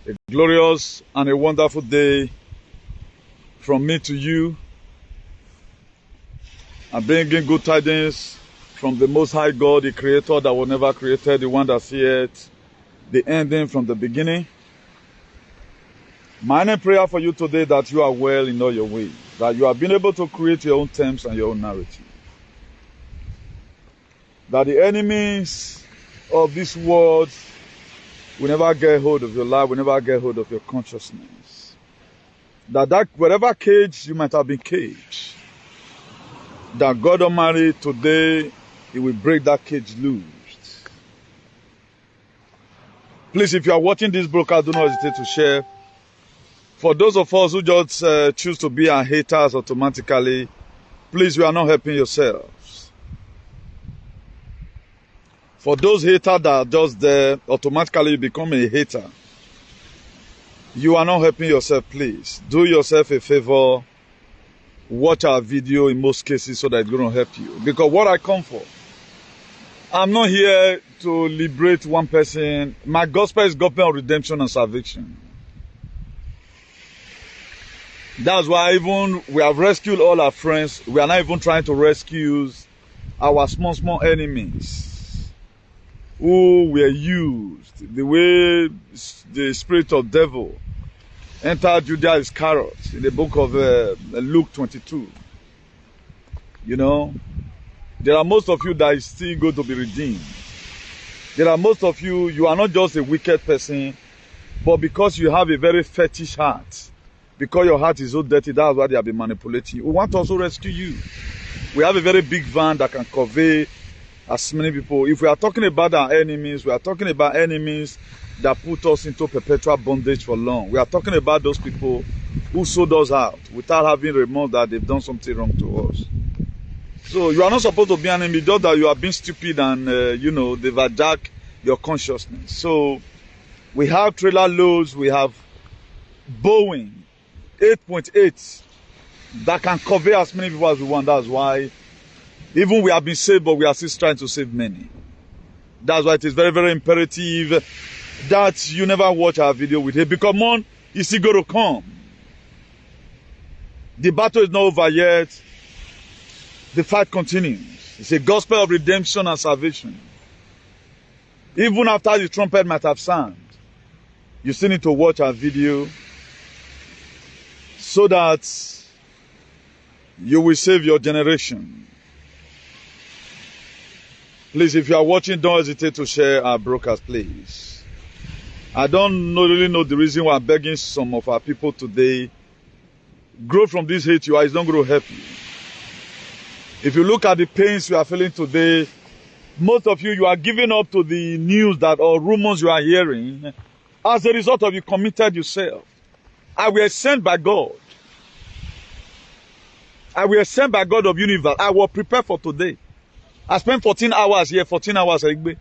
A glorious and a wonderful day from me to you. I'm bringing good tidings from the Most High God, the Creator that was never created, the one that seeth the ending from the beginning. My only prayer for you today that you are well in all your ways, that you have been able to create your own terms and your own narrative. That the enemies of this world will never get hold of your life, will never get hold of your consciousness. That whatever cage you might have been caged, that God Almighty today, He will break that cage loose. Please, if you are watching this broadcast, do not hesitate to share. For those of us who just choose to be our haters automatically, please, you are not helping yourselves. For those haters that are just there, automatically you become a hater. You are not helping yourself, please. Do yourself a favor. Watch our video in most cases so that it's going to help you. Because what I come for, I'm not here to liberate one person. My gospel is gospel of redemption and salvation. That's why even we have rescued all our friends. We are not even trying to rescue our small enemies who were used the way the spirit of devil entered Judas Iscariot in the book of Luke 22. You know, there are most of you that is still going to be redeemed. There are most of you, you are not just a wicked person, but because you have a very fetish heart, because your heart is so dirty, that's why they have been manipulating you. We want to also rescue you. We have a very big van that can convey as many people. If we are talking about our enemies, we are talking about enemies that put us into perpetual bondage for long. We are talking about those people who sold us out without having remorse that they've done something wrong to us. So you are not supposed to be an enemy, just that you are being stupid and, they've hijacked your consciousness. So we have trailer loads, we have Boeing 8.8 that can cover as many people as we want. That's why even we have been saved, but we are still trying to save many. That's why it is very, very imperative that you never watch our video with it, because one is still going to come. The battle is not over yet. The fight continues. It's a gospel of redemption and salvation. Even after the trumpet might have sounded, you still need to watch our video so that you will save your generation. Please, if you are watching, don't hesitate to share our broadcast, please. I don't really know the reason why I'm begging some of our people today. Grow from this hate you are, it's not going to help you. If you look at the pains you are feeling today, most of you are giving up to the news that or rumors you are hearing as a result of you committed yourself. I was sent by God. I was sent by God of universe. I was prepared for today. I spent 14 hours here, 14 hours at Igbe.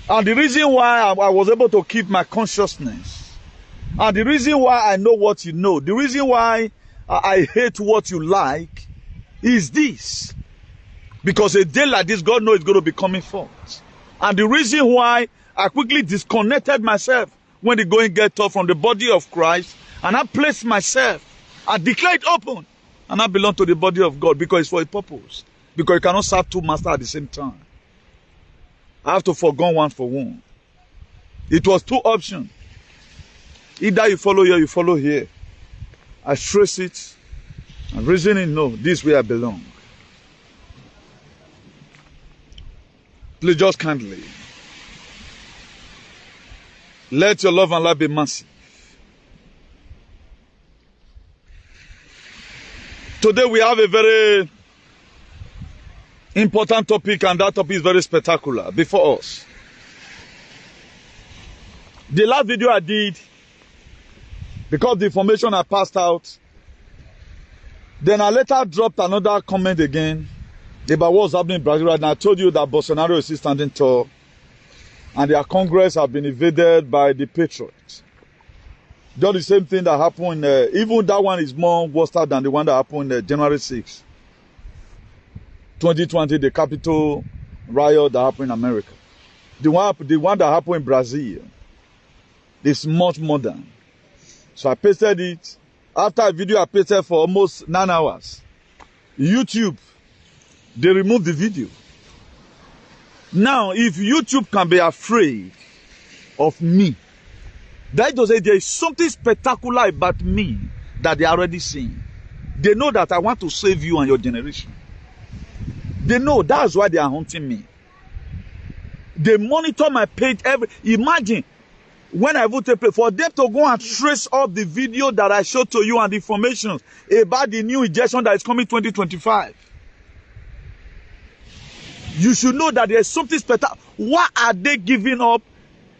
And the reason why I was able to keep my consciousness, and the reason why I know what you know, the reason why I hate what you like, is this. Because a day like this, God knows it's going to be coming forth. And the reason why I quickly disconnected myself when the going get tough from the body of Christ, and I placed myself, I declared open, and I belong to the body of God because it's for a purpose. Because you cannot serve two masters at the same time. I have to forgo one for one. It was two options. Either you follow here, you follow here. I trace it. I'm reasoning, no, this is where I belong. Please just kindly. Let your love and life be massive. Today we have a very important topic, and that topic is very spectacular before us. The last video I did, because the information I passed out, then I later dropped another comment again about what's happening in Brazil right now. I told you that Bolsonaro is still standing tall, and their Congress have been invaded by the patriots. Just the same thing that happened, even that one is more worse than the one that happened January 6th. 2020, the Capitol riot that happened in America. The one that happened in Brazil. is much modern. So I pasted it. After a video I pasted for almost 9 hours. YouTube, they removed the video. Now, if YouTube can be afraid of me, that does say there is something spectacular about me that they are already seeing. They know that I want to save you and your generation. They know that's why they are hunting me. They monitor my page imagine when I vote for them to go and trace up the video that I showed to you and the information about the new injection that is coming 2025. You should know that there's something spectacular. Why are they giving up,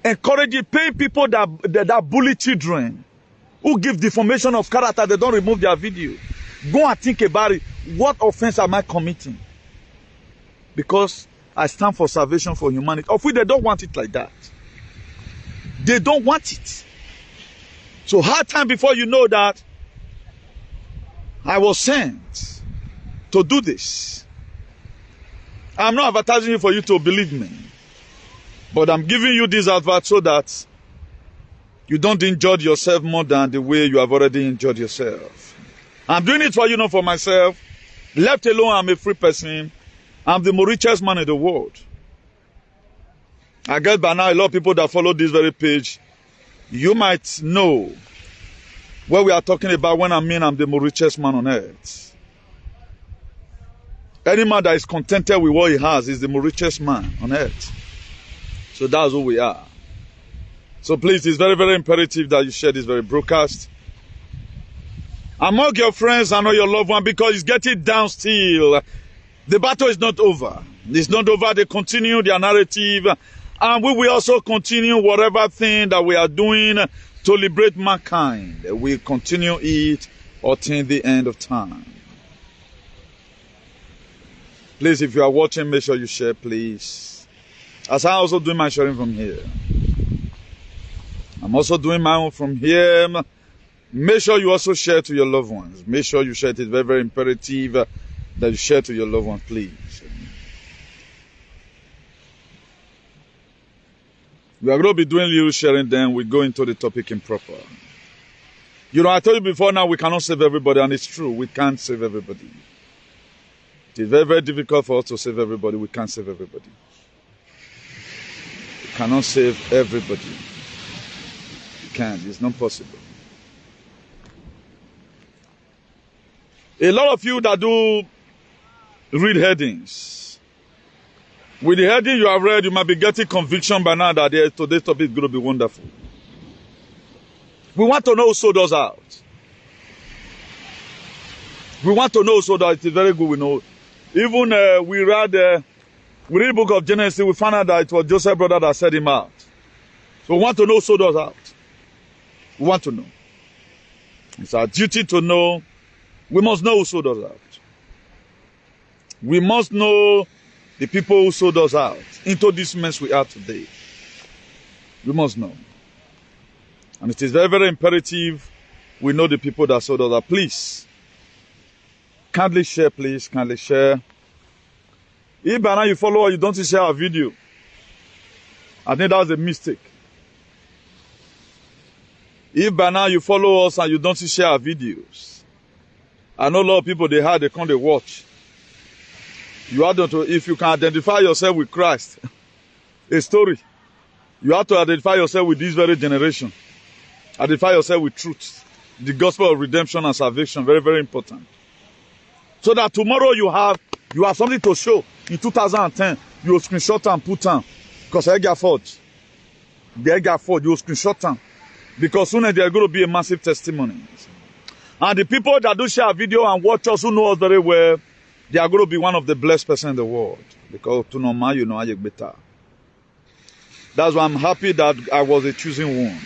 encouraging, paying people that bully children, who give deformation of character, they don't remove their video? Go and think about it. What offense am I committing? Because I stand for salvation for humanity. Of which they don't want it like that. They don't want it. So hard time before you know that I was sent to do this. I'm not advertising you for you to believe me. But I'm giving you this advert so that you don't enjoy yourself more than the way you have already enjoyed yourself. I'm doing it for you, not for myself. Left alone, I'm a free person. I'm the most richest man in the world. I guess by now a lot of people that follow this very page, you might know what we are talking about when I mean I'm the most richest man on earth. Any man that is contented with what he has is the most richest man on earth. So that's who we are. So please, it's very, very imperative that you share this very broadcast among your friends and all your loved ones, because it's getting down still. The battle is not over. It's not over. They continue their narrative. And we will also continue whatever thing that we are doing to liberate mankind. We continue it until the end of time. Please, if you are watching, make sure you share, please. As I also doing my sharing from here. I'm also doing my own from here. Make sure you also share to your loved ones. Make sure you share. It is very, very imperative that you share to your loved ones, please. We are going to be doing little sharing, then we go into the topic in proper. You know, I told you before now, we cannot save everybody, and it's true. We can't save everybody. It is very, very difficult for us to save everybody. We can't save everybody. We cannot save everybody. We can't. It's not possible. A lot of you that do read headings, with the heading you have read, you might be getting conviction by now that today's topic is going to be wonderful. We want to know who sold us out. We want to know who sold us out. It is very good we know. Even we read the book of Genesis, we found out that it was Joseph's brother that set him out. So we want to know who sold us out. We want to know. It's our duty to know. We must know who sold us out. We must know the people who sold us out into this mess we are today. We must know. And it is very, very imperative we know the people that sold us out. Please, kindly share, please. Kindly share. If by now you follow or you don't share our video, I think that's a mistake. If by now you follow us and you don't share our videos, I know a lot of people, they come, they watch. You have to, if you can identify yourself with Christ, a story, you have to identify yourself with this very generation. Identify yourself with truth. The gospel of redemption and salvation, very, very important. So that tomorrow you have something to show. In 2010, you will screenshot and put on. Because I got forged. They got forged, you will screenshot them. Because soon there are going to be a massive testimony. And the people that do share video and watch us who know us very well, they are going to be one of the blessed persons in the world. Because to know man, you know I better. That's why I'm happy that I was a choosing one.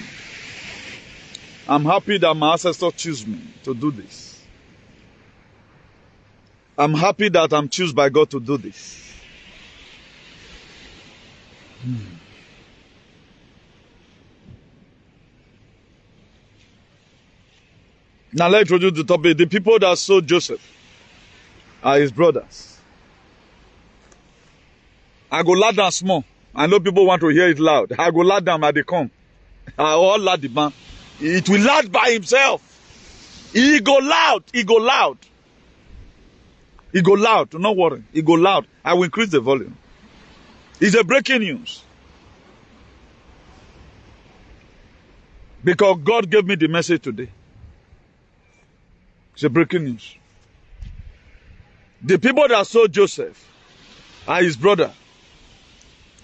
I'm happy that my ancestors chose me to do this. I'm happy that I'm chosen by God to do this. Now let's introduce the topic. The people that sold Joseph are his brothers. I go loud and small. I know people want to hear it loud. I go loud down as they come. All loud the man. It will loud by himself. He go loud. He go loud. He go loud. Don't worry. He go loud. I will increase the volume. It's a breaking news. Because God gave me the message today. It's a breaking news. The people that sold Joseph are his brother.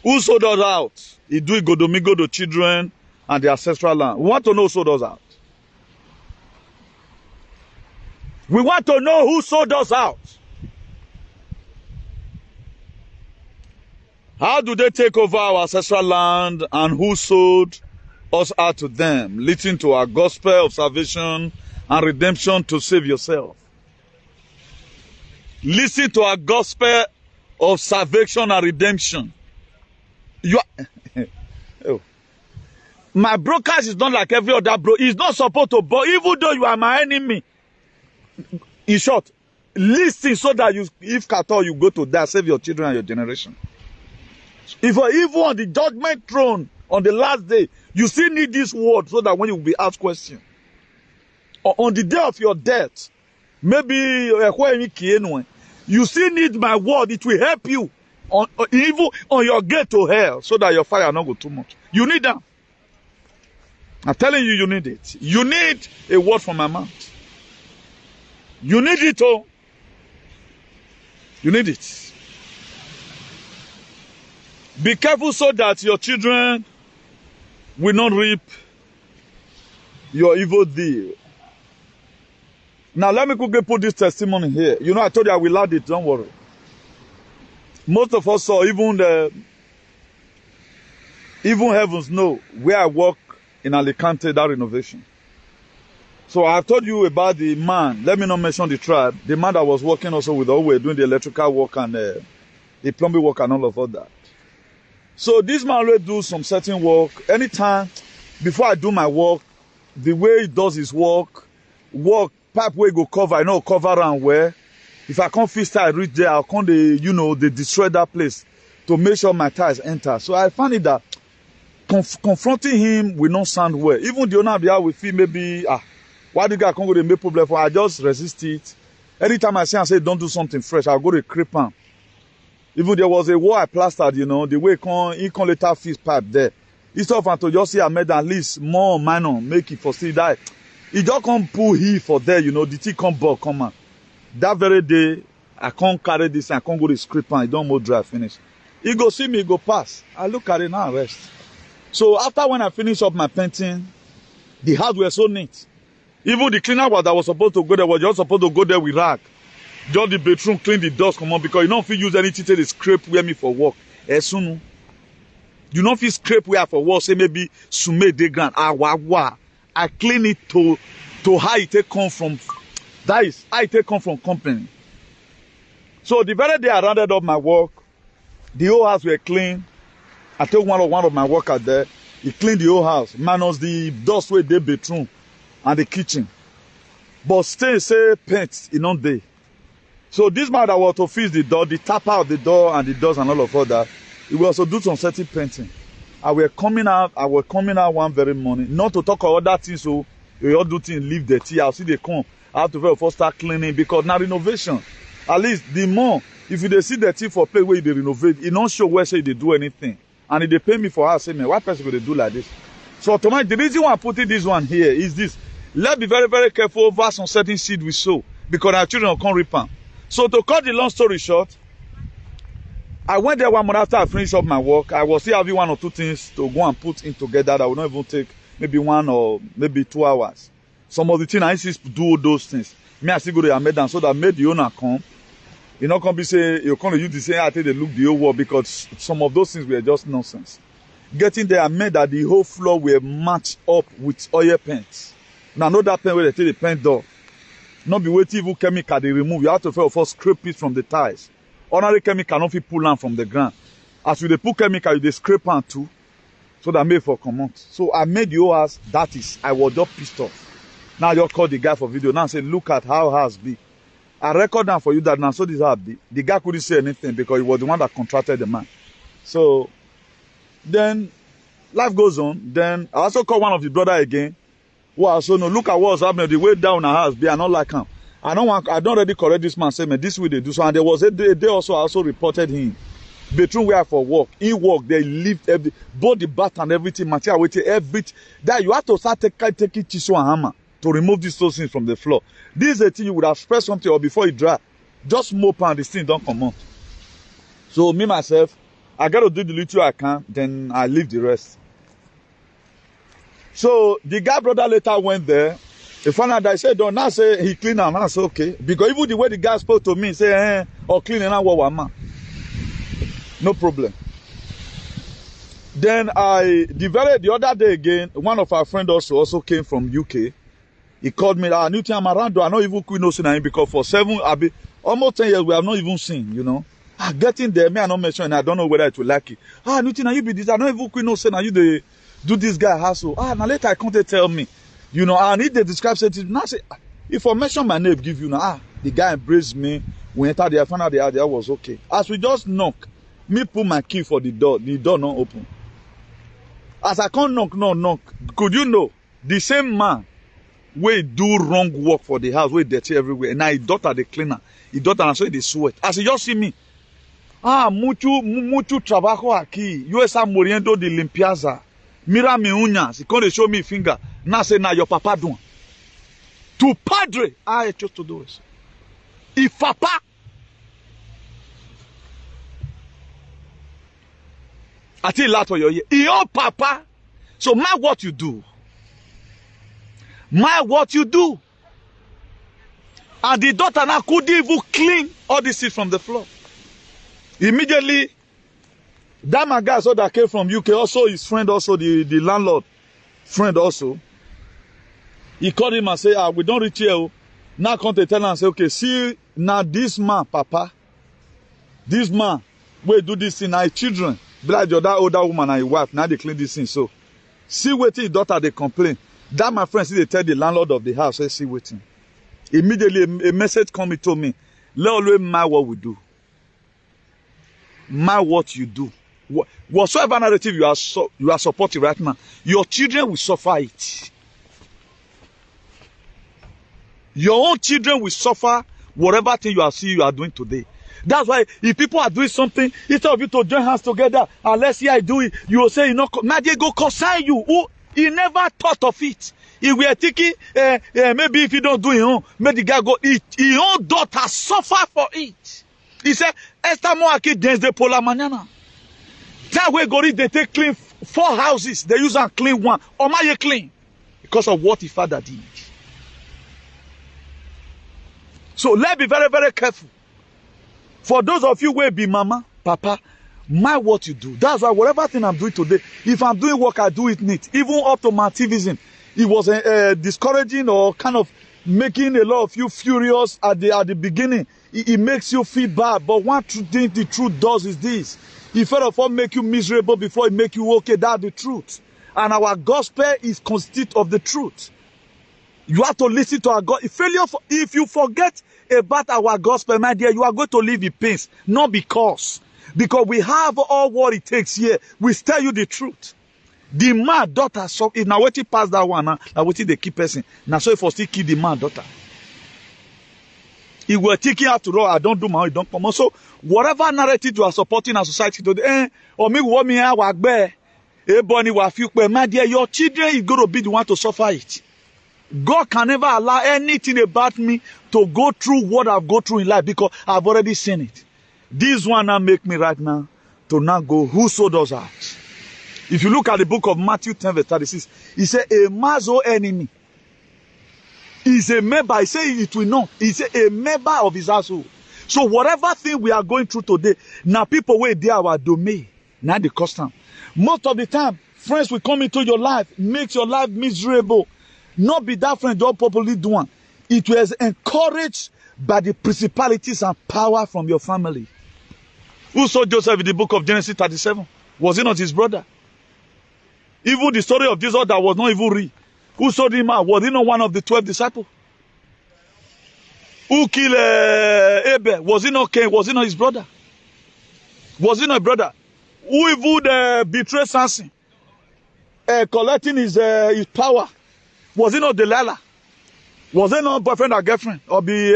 Who sold us out? Idu Igodomogodo children and the ancestral land. We want to know who sold us out. We want to know who sold us out. How do they take over our ancestral land and who sold us out to them, leading to our gospel of salvation and redemption to save yourself? Listen to our gospel of salvation and redemption. You are, oh. My broadcast is not like every other bro. He's not supposed to, but even though you are my enemy, in short, listen so that you, if at all you go to die, save your children and your generation. If you're even on the judgment throne on the last day, you still need this word so that when you will be asked questions. Or on the day of your death, maybe you still need my word. It will help you on even on your gate to hell so that your fire not go too much. You need that. I'm telling you, you need it. You need a word from my mouth. You need it all. You need it. Be careful so that your children will not reap your evil deed. Now let me quickly put this testimony here. You know, I told you I will add it, don't worry. Most of us saw, even heavens know where I work in Alicante, that renovation. So I have told you about the man, let me not mention the tribe, the man that was working also with Owe, doing the electrical work and the plumbing work and all of that. So this man will do some certain work. Anytime, before I do my work, the way he does his work, pipe where go cover, I know cover around where. If I can't fix tile, reach there, I'll come they destroy that place to make sure my tiles enter. So I find it that confronting him will not sound well. Even the owner of the house will feel maybe, why the guy can't go to make problem for? I just resist it. Anytime I see and say don't do something fresh, I'll go to creep on. Even there was a wall I plastered, the way he can later fix pipe there. Instead of to just say I made at least more minor, make it for still die. He just can't pull he for there, the thing come back, come on. That very day, I can't carry this, I can't go to scrape and it don't more dry, finish. He go see me, he go pass. I look at it now, rest. So after when I finish up my painting, the house were so neat. Even the cleaner that was supposed to go there was just supposed to go there with rag. Just the bedroom, clean the dust, come on, because you don't feel use anything to scrape where me for work. Soon, you don't feel scrape where for work, say maybe sume de grand. I clean it to how it take come from. That is how it take come from company. So the very day I rounded up my work, the whole house were clean. I took one of my workers there. He cleaned the whole house, minus the dust where the bedroom and the kitchen. But still say paint in on day. So this man that was to fix the door, the tap out the door and the doors and all of that, he will also do some certain painting. I was coming out one very morning, not to talk about other things, so we all do things, leave dirty. I'll see they come. I have to first start cleaning because now renovation. At least the more, if you see dirty for place where they renovate, it don't show where say they do anything. And if they pay me for her, say, man, why person could they do like this? So automatically, the reason why I'm putting this one here is this. Let's be very, very careful over some certain seed we sow because our children will come reap them. So to cut the long story short, I went there 1 month after I finished up my work. I was still having 1 or 2 things to go and put in together that would not even take maybe 1 or maybe 2 hours. Some of the things I used to do those things. Me I still go there and make them so that made the owner come. You know, come be say you come to use the same I think they look the whole world because some of those things were just nonsense. Getting there, I made that the whole floor were matched up with oil paint. Now know that paint where they take the paint door. Not be waiting evil chemical they remove. You have to first scrape it from the tiles. Ordinary chemical not fit pull out from the ground. As you they put chemical, you they scrape on too. So that made for come out. So I made the whole house, that is, I was just pissed off. Now I just call the guy for video. Now I say, look at how house be. I record down for you that now so this house be. The guy couldn't say anything because he was the one that contracted the man. So then life goes on. Then I also call one of the brother again. Who also know, look at what's happening. The way down our house, be I not like him. I don't already correct this man. Say, man, this way they do so. And there was a day also I also reported him. Between where for work, he work, they lift both the bat and everything, material, everything. That you have to start taking tissue and hammer to remove these things from the floor. This is a thing you would have spread something or before it dry. Just mop and this thing don't come out. So me myself, I got to do the little I can, then I leave the rest. So the guy brother later went there. The found out, I said, don't now say he clean and I said okay. Because even the way the guy spoke to me, say, or clean and I what man. No problem. Then the other day again, one of our friends also came from UK. He called me, new thing I'm around, I not even quit no seen him because for almost 10 years we have not even seen, you know. Getting there, me I not mention, I don't know whether it will like it. New thing you be this, I not even quit no seen, you they do this guy hassle. Now later I can't tell me. You know, I need to describe something. Now say, if I mention my name, give you now, the guy embraced me. We entered there, I found out the idea was okay. As we just knock, me put my key for the door not open. As I can't knock, could you know, the same man wey do wrong work for the house, wey dirty everywhere, and now his daughter the cleaner, his daughter and so they sweat. As he just see me, mucho trabajo aquí, yo esa muriendo de limpieza, mira mi uñas, he come dey show me finger, now say now your papa doing. To padre, I chose to do it. If papa, I tell you lot for your ear. Your papa. So mind what you do. Mind what you do. And the daughter now couldn't even clean all the shit from the floor. Immediately, that my guy also that came from UK, also his friend, also the landlord friend also. He called him and say, we don't reach here. Now come to tell him and say, okay, see, now this man, papa, this man, will do this thing, now his children. Be like the other older woman and his wife, now they clean this thing. So, see waiting, his daughter, they complain. That my friend, see, they tell the landlord of the house, say, see waiting. Immediately, a message coming to me. Let always mind what we do. Mind what you do. Whatsoever narrative you are supporting right now, your children will suffer it. Your own children will suffer whatever thing you are doing today. That's why if people are doing something, instead of you to join hands together, and let's see I do it, you will say, you know, Nadia go consign you. He never thought of it. He were thinking, maybe if you don't do it, maybe the guy go, his own daughter suffer for it. He said, Esther Moaki dance the pola manana. That way go they take clean 4 houses, they use and clean 1. Or my clean. Because of what his father did. So let's be very, very careful. For those of you who be mama, papa, mind what you do. That's why whatever thing I'm doing today, if I'm doing work, I do it neat. Even up to my activism, it was discouraging or kind of making a lot of you furious at the beginning. It makes you feel bad. But one thing the truth does is this. It first of all make you miserable before it make you okay. That's the truth. And our gospel is constituted of the truth. You have to listen to our God. If you forget about our gospel, my dear, you are going to live in pains. Not because we have all what it takes here. We tell you the truth. The man, daughter, so if now waiting past that one, now waiting the key person. Now so if I still kill the man, daughter. If we're thinking after all, I don't do my own, don't come on. So whatever narrative you are supporting our society today, or me what me I work bear, bunny wa few, my dear, your children is going to be the one to suffer it. God can never allow anything about me to go through what I've gone through in life because I've already seen it. This one now make me right now to now go, whoso does that? If you look at the book of Matthew 10 verse 36, he said, a man's own enemy is a member. He said it will not. He said a member of his household. So whatever thing we are going through today, now people will do our domain. Now the custom. Most of the time, friends will come into your life, makes your life miserable. Not be that friend don't properly do one. It was encouraged by the principalities and power from your family. Who saw Joseph in the book of Genesis 37? Was it not his brother? Even the story of Jesus that was not even real. Who saw him out? Was he not one of the 12 disciples? Who killed Abel? Was he not Cain? Was he not his brother? Was he not a brother? Who even betrayed Samson? collecting his power? Was it not Delilah? Was it not boyfriend or girlfriend? Or be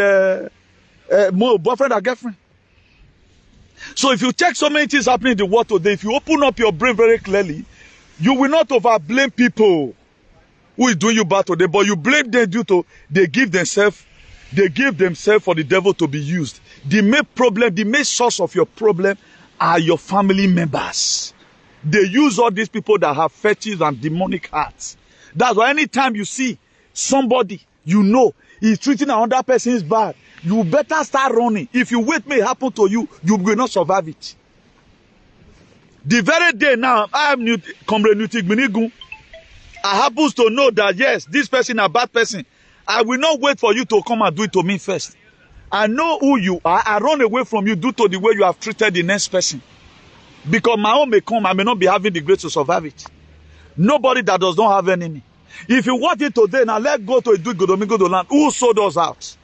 more boyfriend or girlfriend? So if you check so many things happening in the world today, if you open up your brain very clearly, you will not overblame people who is doing you bad today, but you blame them due to they give themselves for the devil to be used. The main source of your problem are your family members. They use all these people that have fetish and demonic hearts. That's why anytime you see somebody you know is treating another person bad, you better start running. If you wait may happen to you, you will not survive it. The very day now, I am I happen to know that yes, this person is a bad person. I will not wait for you to come and do it to me first. I know who you are. I run away from you due to the way you have treated the next person. Because my own may come, I may not be having the grace to survive it. Nobody that does not have enemy. If you want it today, now let's go to Idu Igodomogodo land. Who sold us out?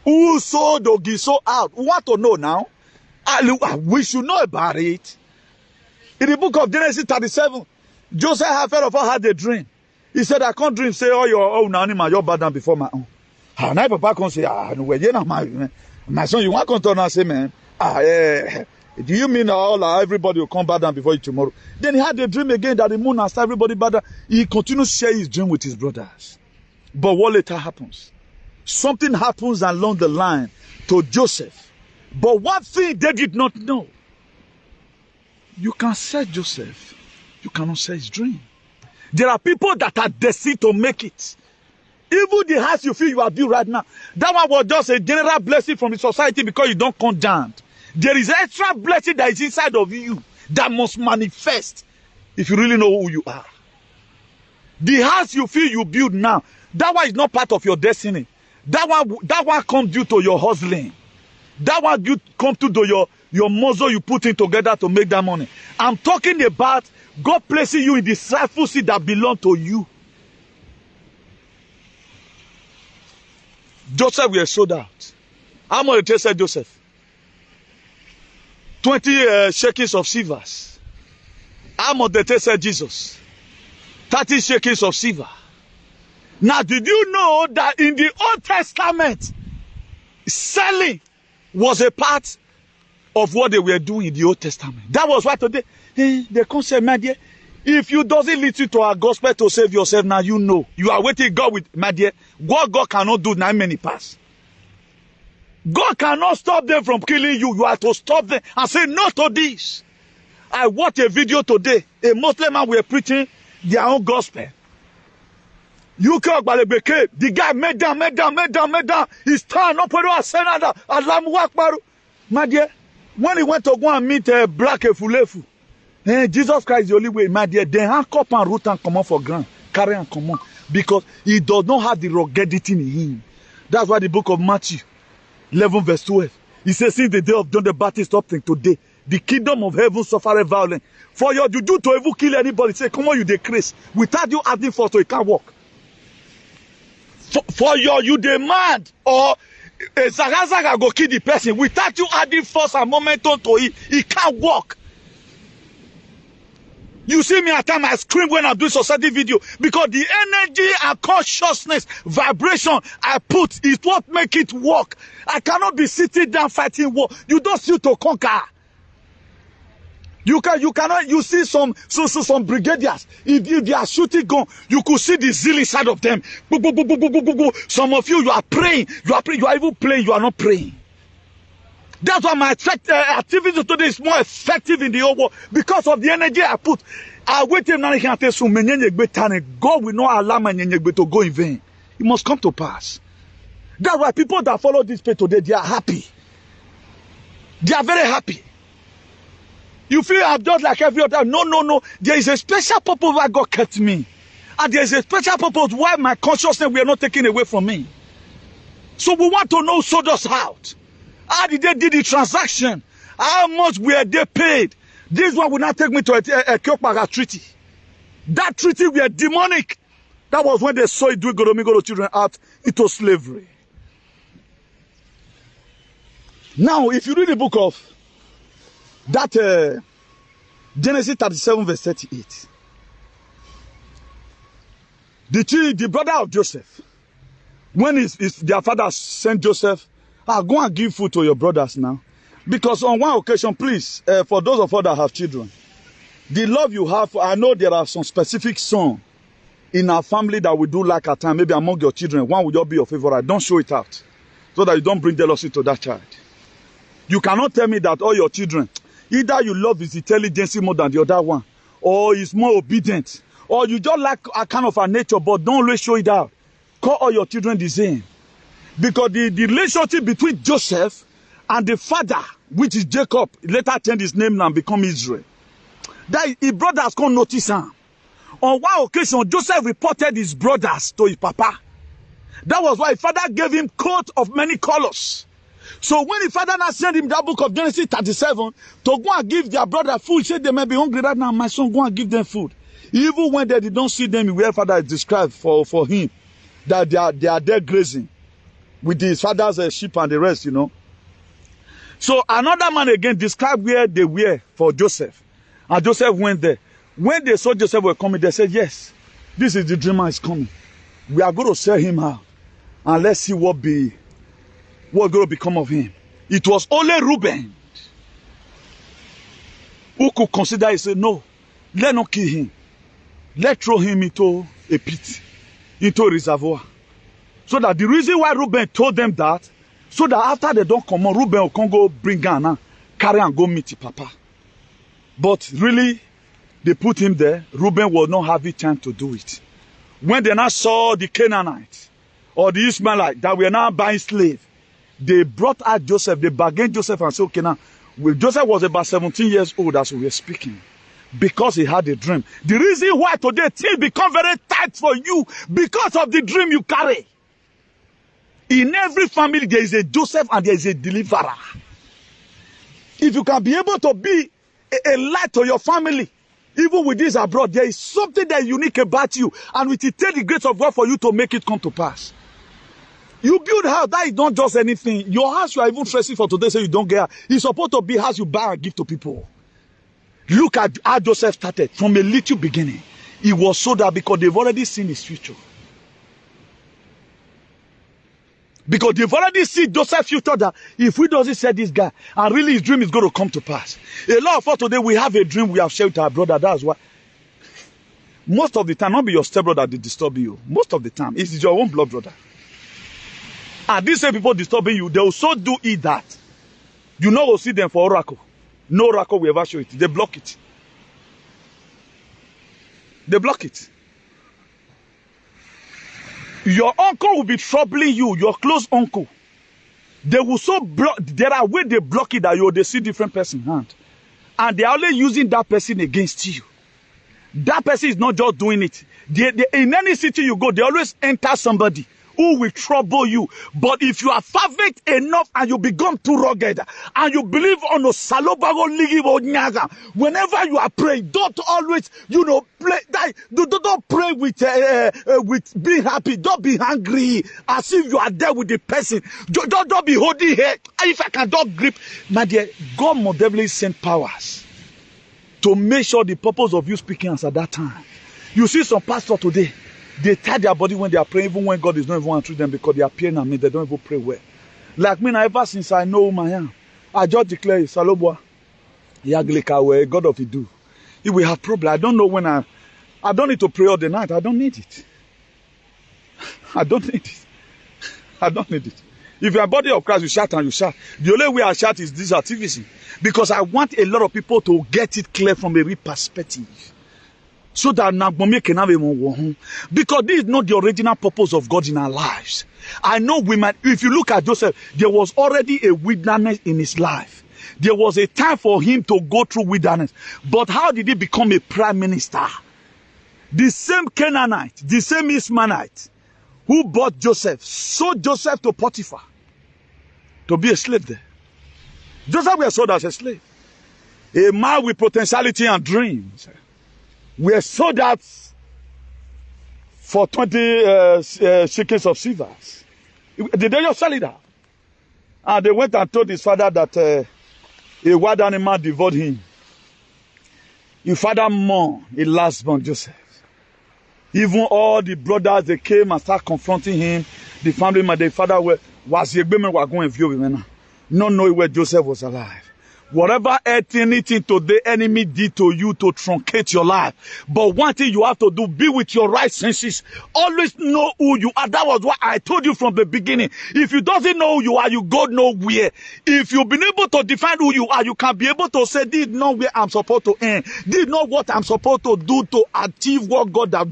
Who sold Ogiso out? We want to know now. We should know about it. In the book of Genesis 37, Joseph had a dream. He said, I can't dream, say, oh, your own animal, you're bad than before my own. And now Papa can say, my son, you want to turn and say, man, do you mean everybody will come bad than before you tomorrow? Then he had a dream again that the moon has everybody bad than. He continues to share his dream with his brothers. But what later happens? Something happens along the line to Joseph. But one thing they did not know. You can set Joseph. You cannot set his dream. There are people that are destined to make it. Even the house you feel you are built right now. That one was just a general blessing from the society because you don't come down. There is extra blessing that is inside of you that must manifest if you really know who you are. The house you feel you build now, that one is not part of your destiny. That one comes due to your hustling. That one comes to your muscle you put in together to make that money. I'm talking about God placing you in the rightful seat that belongs to you. Joseph was sold out. How much did they sell Joseph? 20 shekels of silver. How much did they sell Jesus? 30 shekels of silver. Now, did you know that in the Old Testament, selling was a part of what they were doing in the Old Testament? That was why today, they come say, my dear, if you doesn't listen to our gospel to save yourself, now you know. You are waiting God with, my dear, what God cannot do, now many pass. God cannot stop them from killing you. You have to stop them and say no to this. I watched a video today. A Muslim man were preaching their own gospel. The guy made down. He stand up and my dear, when he went to go and meet Black Efulefu, Jesus Christ is the only way, my dear. Then handcuff and root and come on for ground. Carry and come on. Because he does not have the ruggedity in him. That's why the book of Matthew 11 verse 12. He says, since the day of John the Baptist up to today, the kingdom of heaven suffered violence. For your juju to ever kill anybody, say, come on, you decrease. Without you adding force, so it can't work. For your you demand or a Zagazaga go kill the person without you adding force and momentum to it, it can't work. You see me at times, I scream when I'm doing society video because the energy and consciousness, vibration I put is what make it work. I cannot be sitting down fighting war. You don't see to conquer. You cannot. You see some brigadiers. If they are shooting gun, you could see the zeal inside of them. Some of you are praying. You are even praying. You are not praying. That's why my activity today is more effective in the whole world because of the energy I put. I wait him now. God will not allow my to go in vain. It must come to pass. That's why people that follow this page today, they are happy. They are very happy. You feel I'm just like every other. No. There is a special purpose why God kept me. And there is a special purpose why my consciousness will not taken away from me. So we want to know, sold us out. How did they do the transaction? How much were they paid? This one will not take me to a Kyopaga treaty. That treaty were demonic. That was when they saw Idu Igodomogodo children out into slavery. Now, if you read the book of that Genesis 37 verse 38, The brother of Joseph, when their father sent Joseph, go and give food to your brothers now. Because on one occasion, please, for those of us that have children, the love you have, I know there are some specific songs in our family that we do like at time, maybe among your children, one will just be your favorite. Don't show it out so that you don't bring jealousy to that child. You cannot tell me that all your children, either you love his intelligence more than the other one, or he's more obedient, or you just like a kind of a nature, but don't always show it out. Call all your children the same. Because the relationship between Joseph and the father, which is Jacob, later changed his name now and become Israel, that his brothers can't notice him. On one occasion, Joseph reported his brothers to his papa. That was why his father gave him coat of many colors. So when his father now sent him that book of Genesis 37 to go and give their brother food, he said they may be hungry right now, my son, go and give them food. Even when they don't see them, where father is described for him, that they are there grazing with his father's sheep and the rest, you know. So another man again described where they were for Joseph. And Joseph went there. When they saw Joseph were coming, they said, yes, this is the dreamer is coming. We are going to sell him out. And let's see what going to become of him. It was only Reuben who could consider it. Say, no, let's not kill him. Let's throw him into a pit, into a reservoir. So that the reason why Reuben told them that, so that after they don't come on, Reuben can go bring Ghana, carry and go meet his papa. But really, they put him there. Reuben will not have the time to do it. When they now saw the Canaanites or the Ishmaelites that were now buying slaves, they brought out Joseph. They bargained Joseph and said, okay, now, Joseph was about 17 years old as we were speaking, because he had a dream. The reason why today things become very tight for you, because of the dream you carry. In every family, there is a Joseph and there is a deliverer. If you can be able to be a light to your family, even with this abroad, there is something that is unique about you, and it will take the grace of God for you to make it come to pass. You build a house, that is not just anything. Your house you are even stressing for today, so you don't get. It's supposed to be a house you buy and give to people. Look at how Joseph started from a little beginning. He was so that because they've already seen his future. Because they've already seen Joseph's future, that if we doesn't set this guy, and really his dream is going to come to pass. A lot of us today, we have a dream we have shared with our brother. That's why. Most of the time, not be your stepbrother that disturb you. Most of the time, it's your own blood brother. And these same people disturbing you, they also do it that. You know, we'll see them for oracle. No oracle will ever show it. They block it. They block it. Your uncle will be troubling you, your close uncle. They will so block. There are ways they block it that they see different person hand, and they are only using that person against you. That person is not just doing it. In any city you go, they always enter somebody who will trouble you. But if you are fervent enough and you become too rugged and you believe on a salobago ligi nyaga, whenever you are praying, don't always, play. Don't pray with being happy. Don't be hungry as if you are there with the person. Don't be holding here. If I can don't grip, my dear, God will definitely send powers to make sure the purpose of you speaking as at that time. You see some pastor today, they tie their body when they are praying, even when God is not even answering them, because they are praying at me, they don't even pray well. Like me, ever since I know who I am, I just declare, Salobwa, Yaglikawe, God of Idu. If we have problem, I don't know when I don't need to pray all the night. I don't need it. I don't need it. I don't need it. If you are body of Christ, you shout and you shout. The only way I shout is this activity. Because I want a lot of people to get it clear from a real perspective. So that because this is not the original purpose of God in our lives. I know if you look at Joseph, there was already a wilderness in his life. There was a time for him to go through wilderness. But how did he become a prime minister? The same Canaanite, the same Ishmaelite who bought Joseph, sold Joseph to Potiphar to be a slave there. Joseph was sold as a slave. A man with potentiality and dreams. We are sold out for 20 shekels of silver. Did they just sell it out? And they went and told his father that a wild animal devoured him. His father mourned, he last born Joseph. Even all the brothers, they came and started confronting him. The family, the father was going to not knowing where Joseph was alive. Whatever anything the enemy did to you to truncate your life. But one thing you have to do, be with your right senses. Always know who you are. That was what I told you from the beginning. If you doesn't know who you are, you go nowhere. If you've been able to define who you are, you can be able to say, this is not where I'm supposed to end. This is not what I'm supposed to do to achieve what God has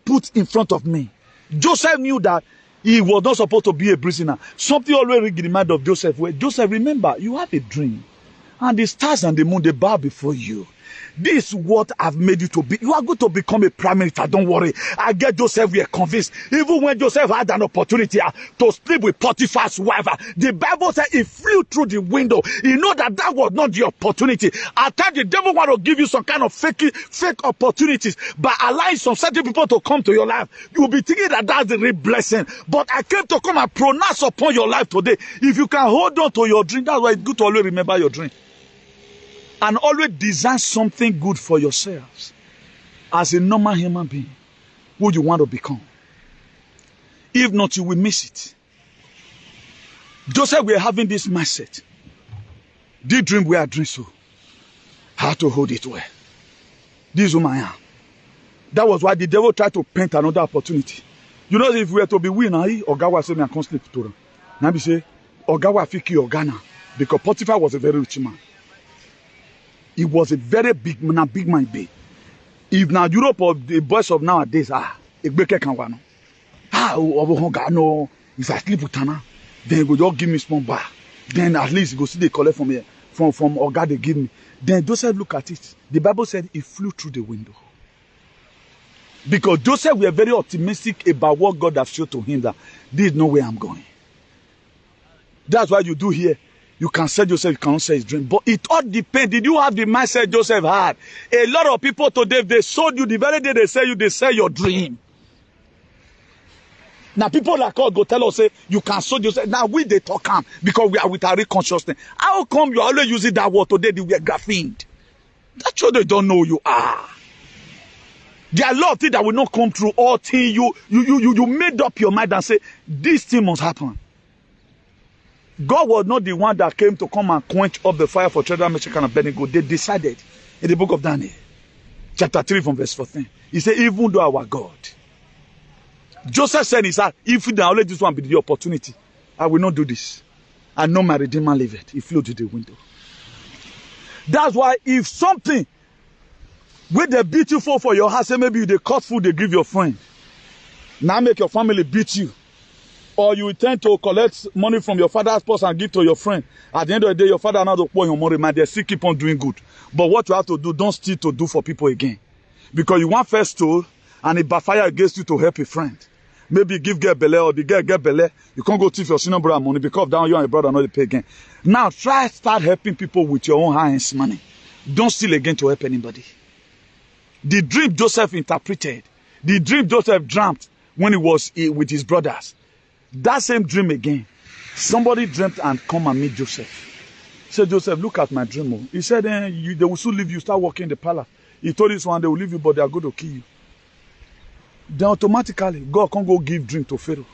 put in front of me. Joseph knew that he was not supposed to be a prisoner. Something always ring in the mind of Joseph. Where Joseph, remember, you have a dream. And the stars and the moon, they bow before you. This is what I've made you to be. You are going to become a prime minister. Don't worry. I get Joseph, we are convinced. Even when Joseph had an opportunity to sleep with Potiphar's wife, the Bible said he flew through the window. He know that was not the opportunity. At times, the devil want to give you some kind of fake opportunities, but allowing some certain people to come to your life. You will be thinking that that's the real blessing. But I came to come and pronounce upon your life today. If you can hold on to your dream, that's why it's good to always remember your dream. And always design something good for yourselves as a normal human being who you want to become. If not, you will miss it. Joseph, we are having this mindset. This dream we are doing so. How to hold it well. This is who I am. That was why the devil tried to paint another opportunity. You know, if we were to be winner, Ogawa said, I can't sleep to them. Now we say, Ogawa fiki Ogana. Because Potiphar was a very rich man. He was a very big man, big. If now Europe or the boys of nowadays, if I sleep with Tana, then go just give me small bar. Then at least go see they collect from here, from Oga they give me. Then Joseph look at it. The Bible said he flew through the window. Because Joseph were very optimistic about what God has showed to him that this is not where I'm going. That's why you do here. You can say Joseph, you cannot say his dream. But it all depends. Did you have the mindset Joseph had? A lot of people today, they sold you the very day they sell you, they sell your dream. Now people like us go tell us, say, you can sow Joseph. Now we they talk calm because we are with our real consciousness. How come you are always using that word today? They were graphined. That's sure they don't know who you are. There are a lot of things that will not come through. All things you made up your mind and say, this thing must happen. God was not the one that came to come and quench up the fire for Shadrach, Meshach, and Abednego. They decided in the book of Daniel, chapter 3 from verse 14. He said, even though our God. Joseph said, he said, if the only this one be the opportunity, I will not do this. I know my Redeemer liveth. He flew to the window. That's why if something with the beautiful for your house, say maybe the cut food they give your friend, now make your family beat you. Or you intend to collect money from your father's purse and give to your friend. At the end of the day, your father now to pour your money, man, they still keep on doing good. But what you have to do, don't steal to do for people again. Because you want first stole, and it backfire against you to help a friend. Maybe give get belay, or the girl get belay. You can't go thief your senior brother money because down you and your brother not pay again. Now start helping people with your own hands money. Don't steal again to help anybody. The dream Joseph interpreted, the dream Joseph dreamt when he was with his brothers. That same dream again. Somebody dreamt and come and meet Joseph. He said, Joseph, look at my dream. He said, they will soon leave you, start working in the palace. He told this one, they will leave you, but they are going to kill you. Then automatically, God can't go give dream to Pharaoh.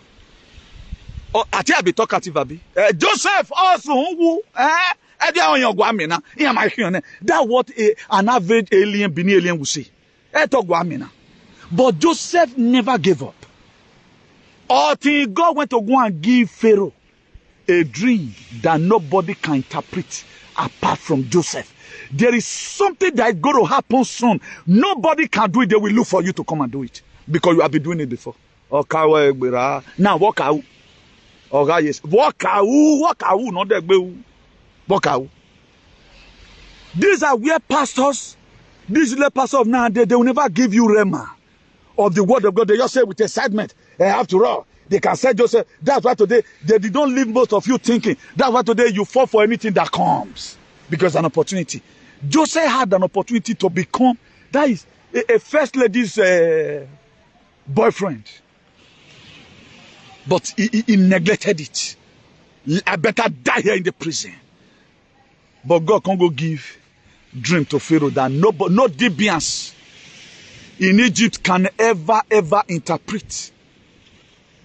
Oh, I think I'll be talkative, Abi. Joseph, also, that's what an average alien, Bini alien will say. But Joseph never gave up. Until God went to go and give Pharaoh a dream that nobody can interpret apart from Joseph. There is something that is going to happen soon. Nobody can do it. They will look for you to come and do it. Because you have been doing it before. Now walk out. Yes. Walk out. Not that. Walk out. These are where pastors, these pastors of now, they will never give you rema of the word of God. They just say with excitement. After all, they can say Joseph. That's why today they don't leave most of you thinking. That's why today you fall for anything that comes because an opportunity. Joseph had an opportunity to become that is a first lady's boyfriend, but he neglected it. I better die here in the prison. But God can't go give dream to Pharaoh that no deviance in Egypt can ever interpret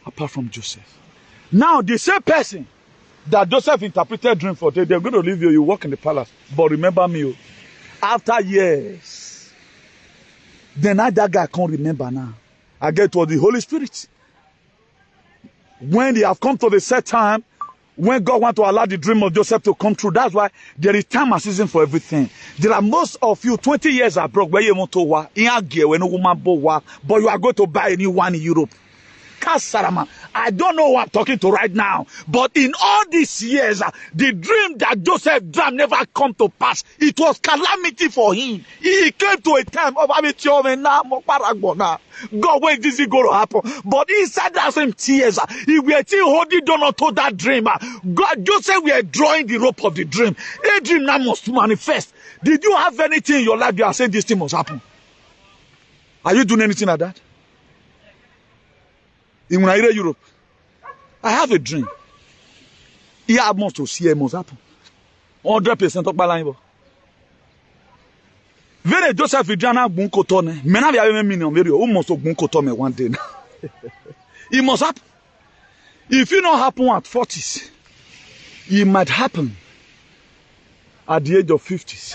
apart from Joseph. Now, the same person that Joseph interpreted dream for, they're going to leave you, you work in the palace. But remember me, after years, then that guy can't remember now. I get to the Holy Spirit. When they have come to the set time, when God wants to allow the dream of Joseph to come true, that's why there is time and season for everything. There are most of you, 20 years abroad, where you want to work, but you are going to buy a new one in Europe. I don't know who I'm talking to right now, but in all these years, the dream that Joseph dreamed never come to pass. It was calamity for him. He came to a time of God, when this is going to happen? But inside that same tears, he was still holding on to that dream. God, Joseph, we are drawing the rope of the dream. A dream now must manifest. Did you have anything in your life you are saying this thing must happen? Are you doing anything like that? In Europe, I have a dream. Here I must to see it must happen. 100% of my life. Very Joseph Vidiana Bunkotone. Mena via million very almost Bunkotome one day. It must happen. If it not happen at 40s, it might happen at the age of 50s.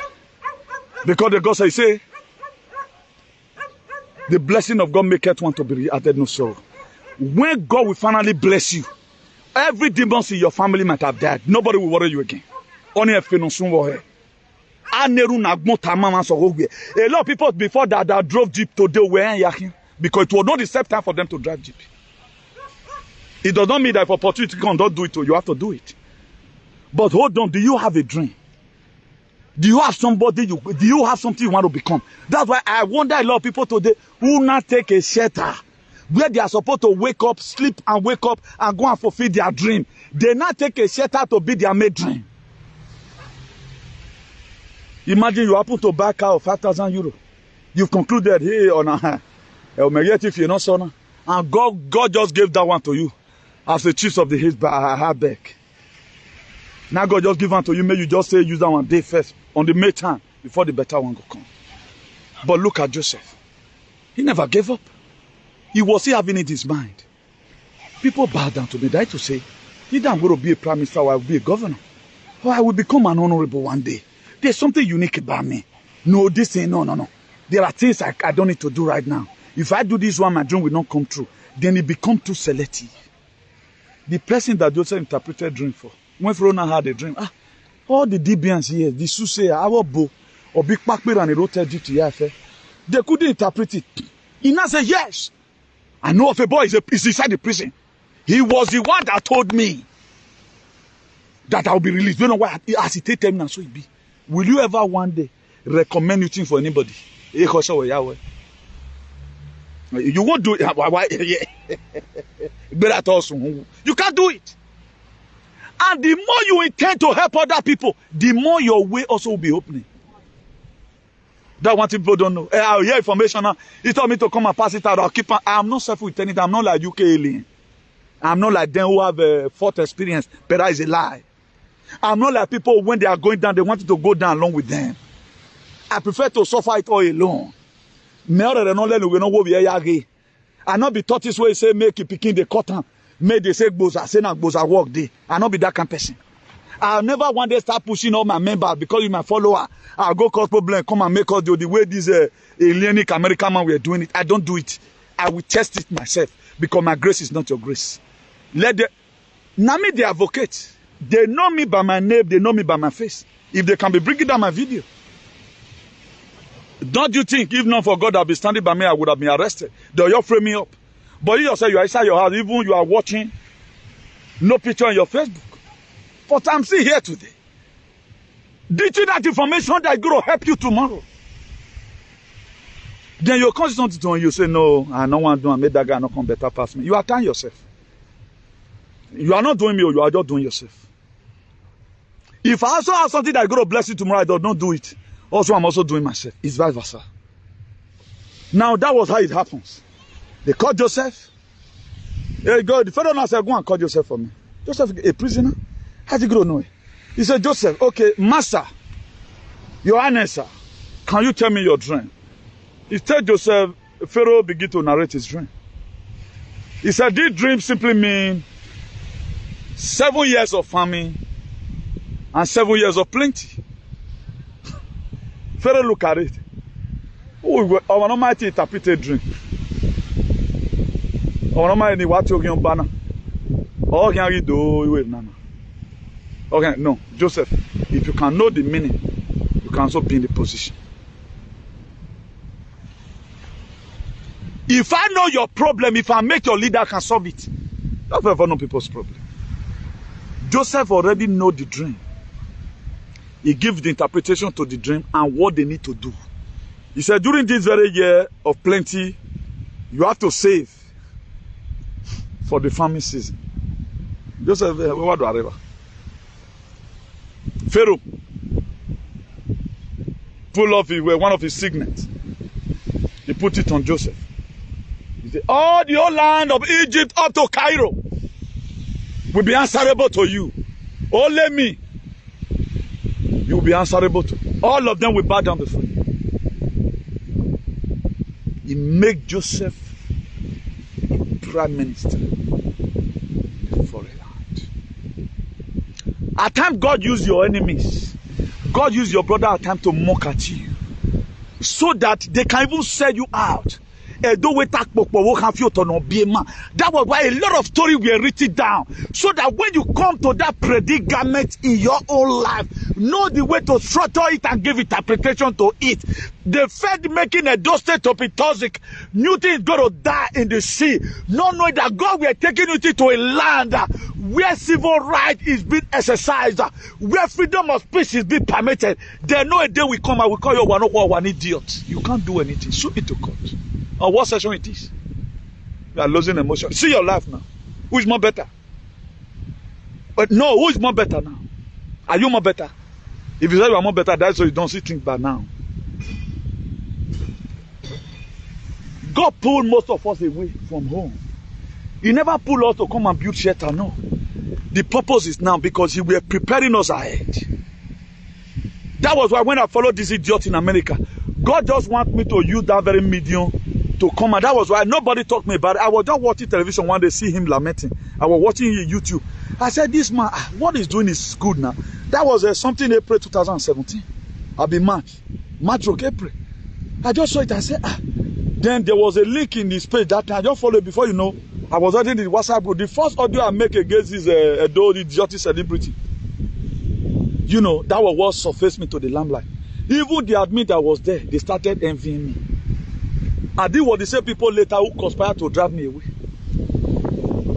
Because the God say, the blessing of God maketh one to be added no sorrow. When God will finally bless you, every demon in your family might have died. Nobody will worry you again. Only a lot of people before that drove Jeep today were yakin because it was not the same time for them to drive Jeep. It does not mean that if opportunity comes, don't do it. You have to do it. But hold on, do you have a dream? Do you have somebody? Do you have something you want to become? That's why I wonder a lot of people today who not take a shelter. Where they are supposed to wake up, sleep and wake up and go and fulfill their dream. They not take a shelter to be their main dream. Imagine you happen to buy a car of 5,000 euros. You've concluded, hey, if you're not son, and God just gave that one to you as the chief of the Hillsback. Now God just give one to you, may you just say use that one day first on the May time before the better one will come. But look at Joseph. He never gave up. He was still having it in his mind. People bow down to me. They to say, either I'm going to be a prime minister or I will be a governor. Or I will become an honorable one day. There's something unique about me. No, this thing, no. There are things I don't need to do right now. If I do this one, my dream will not come true. Then it becomes too selective. The person that Joseph interpreted dream for, when Pharaoh had a dream, all the Debians here, the Susseya, our Bo, or Big Pakpir and he wrote it to Yafe, they couldn't interpret it. He now said, yes. I know of a boy is inside the prison. He was the one that told me that I will be released. You know why? He hesitated me and so it be. Will you ever one day recommend anything for anybody? You won't do it. You can't do it. And the more you intend to help other people, the more your way also will be opening. That one people don't know. I hear information now. He told me to come and pass it out. I'll keep on. I'm not self-returning. I'm not like UK alien. I'm not like them who have a fourth experience, but that is a lie. I'm not like people when they are going down, they want to go down along with them. I prefer to suffer it all alone. I not be taught this way, say, make it picking the cotton. Make they say, boza, say, na boza work day. I not be that kind of person. I'll never one day start pushing all my members because you're my follower. I'll go cause problem, come and make us do the way this alienic American man we are doing it. I don't do it. I will test it myself because my grace is not your grace. Let the Nami the advocate. They know me by my name, they know me by my face. If they can be bringing down my video. Don't you think if not for God I'll be standing by me, I would have been arrested. They'll just frame me up. But you yourself, you are inside your house, even you are watching, no picture on your Facebook. But I'm still here today. Did you that information that is going to help you tomorrow? Then you're consistent to you say, no, I don't want to do and make that guy not come better past me. You are tying yourself. You are not doing me, or you are just doing yourself. If I also have something that is going to bless you tomorrow, I do not do it. Also, I'm also doing myself. It's vice versa. Now, that was how it happens. They called Joseph. Hey, God, the fellow now said, go and call Joseph for me. Joseph, a prisoner? How did you know it? He said, Joseph, okay, Master, your Highness, can you tell me your dream? He told Joseph, Pharaoh began to narrate his dream. He said, this dream simply means 7 years of famine and 7 years of plenty. Pharaoh looked at it. Oh, our Almighty interpreted dream. Our Almighty what you can banner. Oh, can you do it, Nana? Okay, no, Joseph. If you can know the meaning, you can also be in the position. If I know your problem, if I make your leader, I can solve it. That's ever know people's problem. Joseph already know the dream. He gives the interpretation to the dream and what they need to do. He said, during this very year of plenty, you have to save for the farming season. Joseph, what do I ever? Pharaoh pulled off one of his signets. He put it on Joseph. He said, all the whole land of Egypt up to Cairo will be answerable to you. Only me. You will be answerable to. All of them will bow down before you. He made Joseph prime minister for a land. At times, God used your enemies. God used your brother at times to mock at you, so that they can even sell you out. That was why a lot of stories were written down, so that when you come to that predicament in your own life, know the way to throttle it and give interpretation to it. The Fed making a dosage to be toxic. Newton is going to die in the sea, not knowing that God will taking you to a land where civil right is being exercised, where freedom of speech is being permitted. They know a day will come and will call you one idiot. You can't do anything. Sue it to court. Or what session it is. You are losing emotion. See your life now. Who is more better? But no, who is more better now? Are you more better? If you say you are more better, that's why you don't see things bad now. God pulled most of us away from home. He never pulled us to come and build shelter, no. The purpose is now because He were preparing us ahead. That was why when I followed this idiot in America, God just wants me to use that very medium to come, and that was why nobody talked me about it. I was just watching television one day, see him lamenting. I was watching YouTube. I said, this man, what he's doing is good now. That was something April 2017. I'll be March, April. I just saw it. I said, Then there was a link in this page that time. I just followed it before you know. I was writing the WhatsApp group. The first audio I make against this idiotic celebrity. You know, that was what surfaced me to the limelight. Even the admin that was there, they started envying me. I did what the same people later who conspired to drive me away.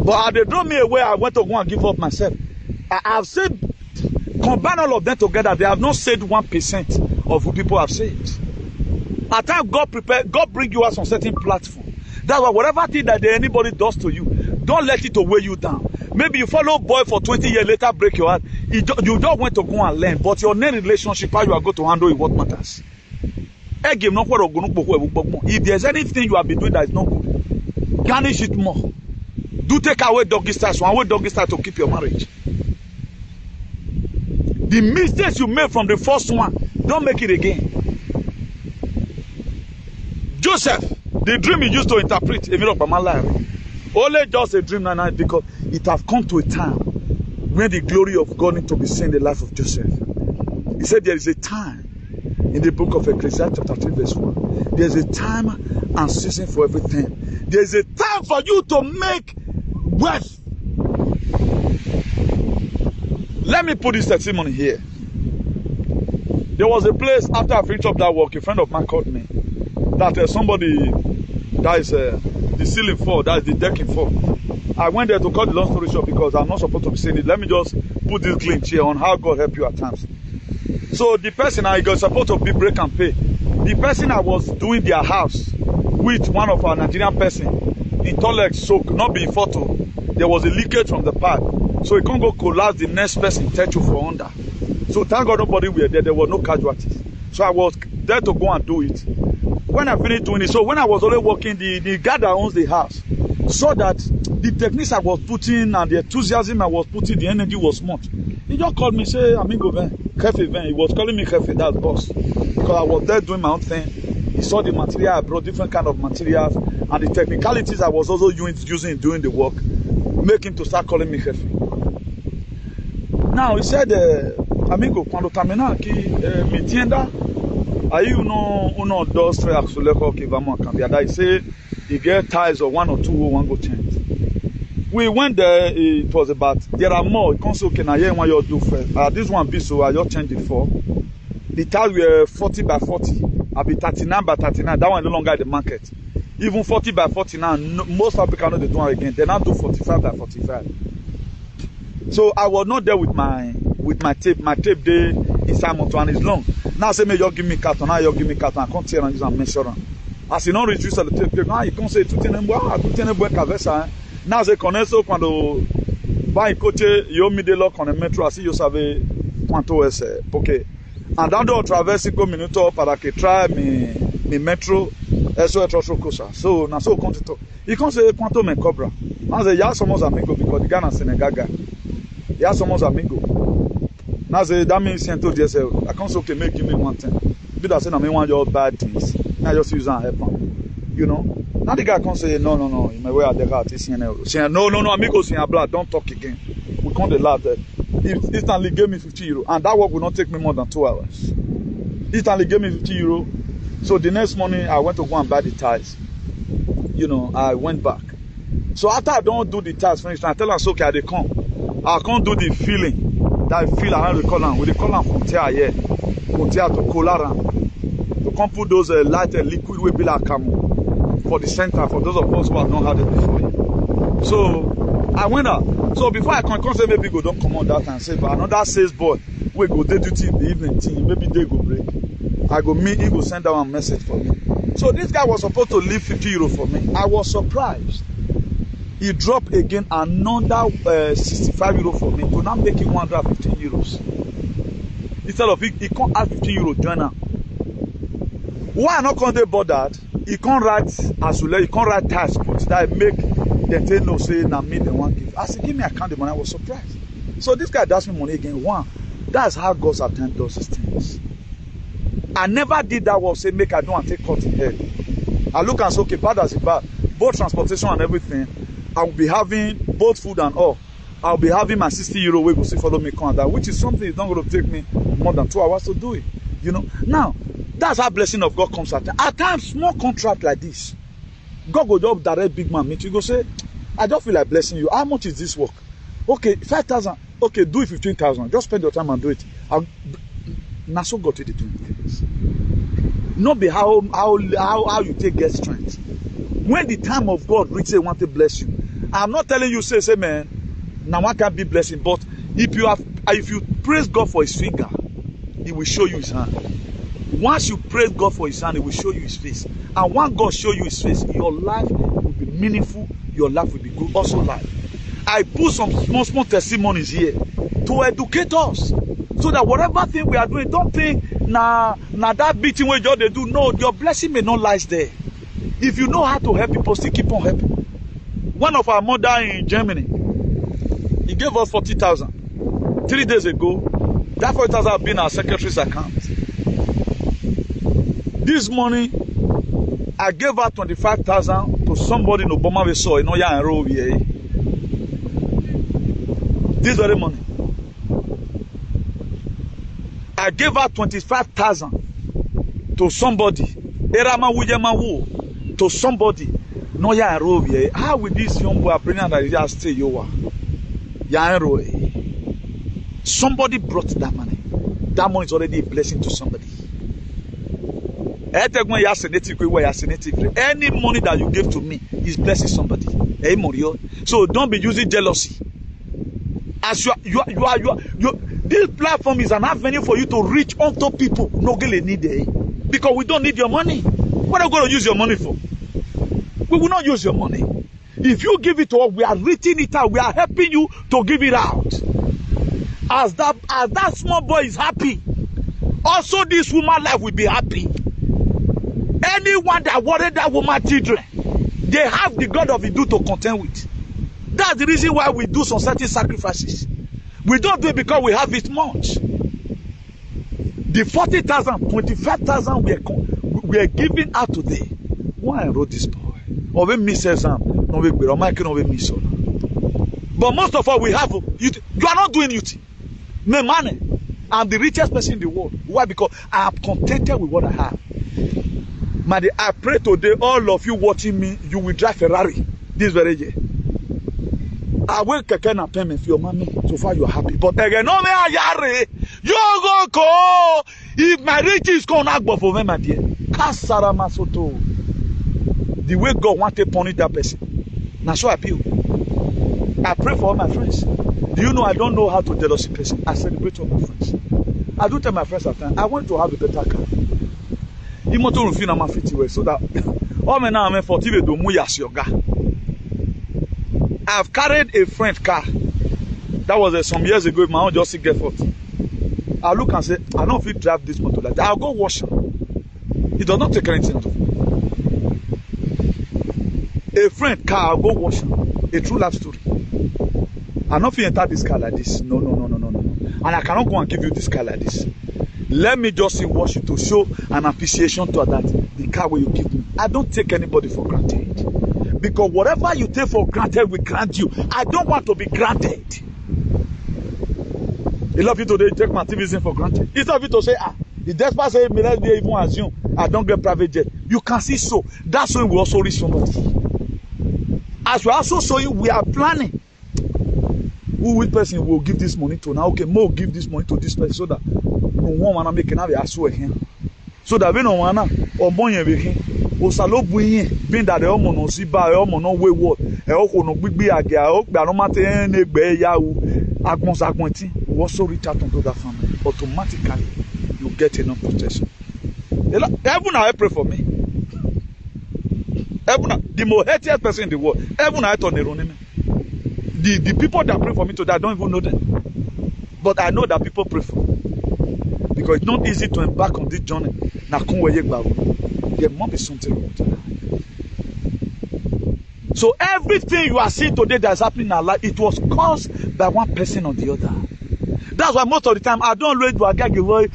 But as they drove me away, I went to go and give up myself. I have said, combine all of them together, they have not said 1% of what people have said. At times, God bring you out on certain platform. That's why whatever thing that anybody does to you, don't let it weigh you down. Maybe you follow boy for 20 years, later break your heart. You don't want to go and learn, but your next relationship, how you are going to handle it, what matters. If there's anything you have been doing that is not good, garnish it more. Do take away doggy style, so away doggy style to keep your marriage. The mistakes you made from the first one, don't make it again. Joseph, the dream he used to interpret, only just a dream now, because it has come to a time when the glory of God needs to be seen in the life of Joseph. He said there is a time in the book of Ecclesiastes chapter 3 verse 1. There is a time and season for everything. There is a time for you to make wealth. Let me put this testimony here. There was a place after I finished up that work, a friend of mine called me that somebody that is the ceiling fall, that is the decking fall. I went there to cut the long story short because I'm not supposed to be saying it. Let me just put this glitch here on how God help you at times. So the person I was supposed to be break and pay. The person I was doing their house with one of our Nigerian person in toilet soak, not being photo. There was a leakage from the pipe. So it can't go collapse the next person touch you for under. So thank God nobody were there. There were no casualties. So I was there to go and do it. When I finished doing it, so when I was already working, the guy that owns the house saw that the techniques I was putting and the enthusiasm I was putting, the energy was much. He just called me, say, Amigo Ben, Kefe Ben. He was calling me Kefe, that's boss. Because I was there doing my own thing. He saw the material I brought, different kind of materials, and the technicalities I was also using doing the work, make him to start calling me Jefe. Now he said, amigo, quando terminar aqui, me entienda, aí uno dos três axuleco que vamos cambiar. He said he get ties of 1 or 2 who want go change. We went there, it was about, there are more, you can't say, okay, now here one you do first. This one be so, I just changed it for. The ties were 40 by 40. I'll be 39 by 39. That one no longer at the market. Even 40 by 40 now, most Africans know they do it again. They now do 45 by 45. So I was not there with my tape. My tape there inside motor and it's long. Now say me you give me carton, now you give me carton. I can't tell and use and measure. As you don't reduce the tape, you can't say tout est bon qu'avec. Now say connaître quando vai côté yo mi de là qu'on metro assim yo savais quanto é porque andando através 5 minutos para que try mi metro eso é trocho cosa. So na so conto. You can't say quanto me cobra. Now say ya somos amigos because the Ghana Senegal guy. Ya somos amigos. Now say that means $100. I can't say okay make give me one thing. Be that say na me want your bad things. Now just use and help him. You know. Now the guy can't say no. You may wear the rat. It's €100. No, amigos in blood. Don't talk again. We can't laugh that. He instantly gave me €50, and that work will not take me more than 2 hours. He instantly gave me €50. So the next morning I went to go and buy the ties. You know, I went back. So after I don't do the ties, finish, I tell us okay, they come. I can't do the feeling. That feel I have the color. With the color from tear here, from tear to color. To come put those light and liquid will be like camel. For the center, for those of us who have not had it before. So I went out. So before I can say maybe go don't come on that and say, but another sales boy, we go day duty in the evening team, maybe they go break. I go meet, he go send down a message for me. So this guy was supposed to leave €50 for me. I was surprised. He dropped again another €65 for me to now make it €115. Instead of he can't add €50 join now. Why I not can't they bothered? He can't write Azule, he can't write tax but that make them say no say na me they want give. As he give me account the money, I was surprised. So this guy asked me money again. One, that's how God at times does his things. I never did that work say make I don't take cut in head. I look and say okay, bad as it bad, both transportation and everything. I will be having both food and all. I'll be having my €60 way go see follow me come that, which is something it's not going to take me more than 2 hours to do it. You know. Now that's how blessing of God comes at times. At times, small contract like this, God go just direct big man meet you. Go say, I just feel like blessing you. How much is this work? Okay, 5,000. Okay, do it 15,000. Just spend your time and do it. Now so God to do things. Not be how you take get strength. When the time of God reaches, they want to bless you. I'm not telling you say man, now one can be blessing. But if you praise God for His finger, He will show you His hand. Once you praise God for His hand, He will show you His face. And once God show you His face, your life will be meaningful. Your life will be good. Also life. I put some small testimonies here to educate us. So that whatever thing we are doing, don't think, that beating where they do. No, your blessing may not lie there. If you know how to help people, still keep on helping. One of our mother in Germany, he gave us 40,000. 3 days ago, that 40,000 have been our secretary's account. This morning, I gave her 25,000 to somebody in Obama Veso in Oya and Row here. This very morning. I gave her 25,000 to somebody. To somebody. No ya and Row here. How will this young boy bring out that he just stay you? Ya and Row. Somebody brought that money. That money is already a blessing to somebody. Any money that you give to me is blessing somebody. So don't be using jealousy. As you are, this platform is an avenue for you to reach onto people. No girl need it because we don't need your money. What are we going to use your money for? We will not use your money. If you give it to us, we are reaching it out. We are helping you to give it out. As that small boy is happy, also this woman's life will be happy. Anyone that worried that woman's children, they have the God of Idu to contend with. That's the reason why we do some certain sacrifices. We don't do it because we have it much. The 40,000, 25,000 we are giving out today. Why I wrote this boy? Or we miss exam, no we miss. But most of all we have, you are not doing it. My money. I'm the richest person in the world. Why? Because I am contented with what I have. I pray today, all of you watching me, you will drive Ferrari this very year. I will keken and payment for your money. So far you are happy. But again, no me ayare. You go. If my riches come out for me, my dear. Kasara masoto. The way God want to punish that person. Now so I feel. I pray for all my friends. Do you know I don't know how to jealousy person? I celebrate all my friends. I do tell my friends at times, I want to have a better car. You want to feel I'm 50 ways so that all men now I'm 40 do muyas yoga. I've carried a friend car. That was some years ago. My own just get 40. I look and say, I don't feel drive this motor like that. I'll go wash it. It does not take anything out of me. A friend car, I'll go wash it. A true life story. I don't feel enter this car like this. No. And I cannot go and give you this car like this. Let me just wash it to show an appreciation to that. The car will you give me. I don't take anybody for granted. Because whatever you take for granted will grant you. I don't want to be granted. A lot of people today take my activism for granted. Instead of you to say, the despot say, let's be even assume I don't get private jet. You can see so. That's when we also reach somebody. As we are also showing, we are planning. Which person will give this money to now? Okay, more give this money to this person so that no one wanna make another assume here. So that we no wanna or money we can. Osalo buyin being that the omo no si ba omo no wayward. E oko no gbigbe age o gba no mate negbe yawo agbonsagbontin. We also reach out to that family. Automatically, you get enough protection. Heaven, I pray for me. Heaven, the most hatiest person in the world. Heaven, I turn around. The people that pray for me today, I don't even know them. But I know that people pray for me. Because it's not easy to embark on this journey. There must be something wrong with that. So everything you are seeing today that's happening in our life, it was caused by one person or the other. That's why most of the time I don't read to a guy work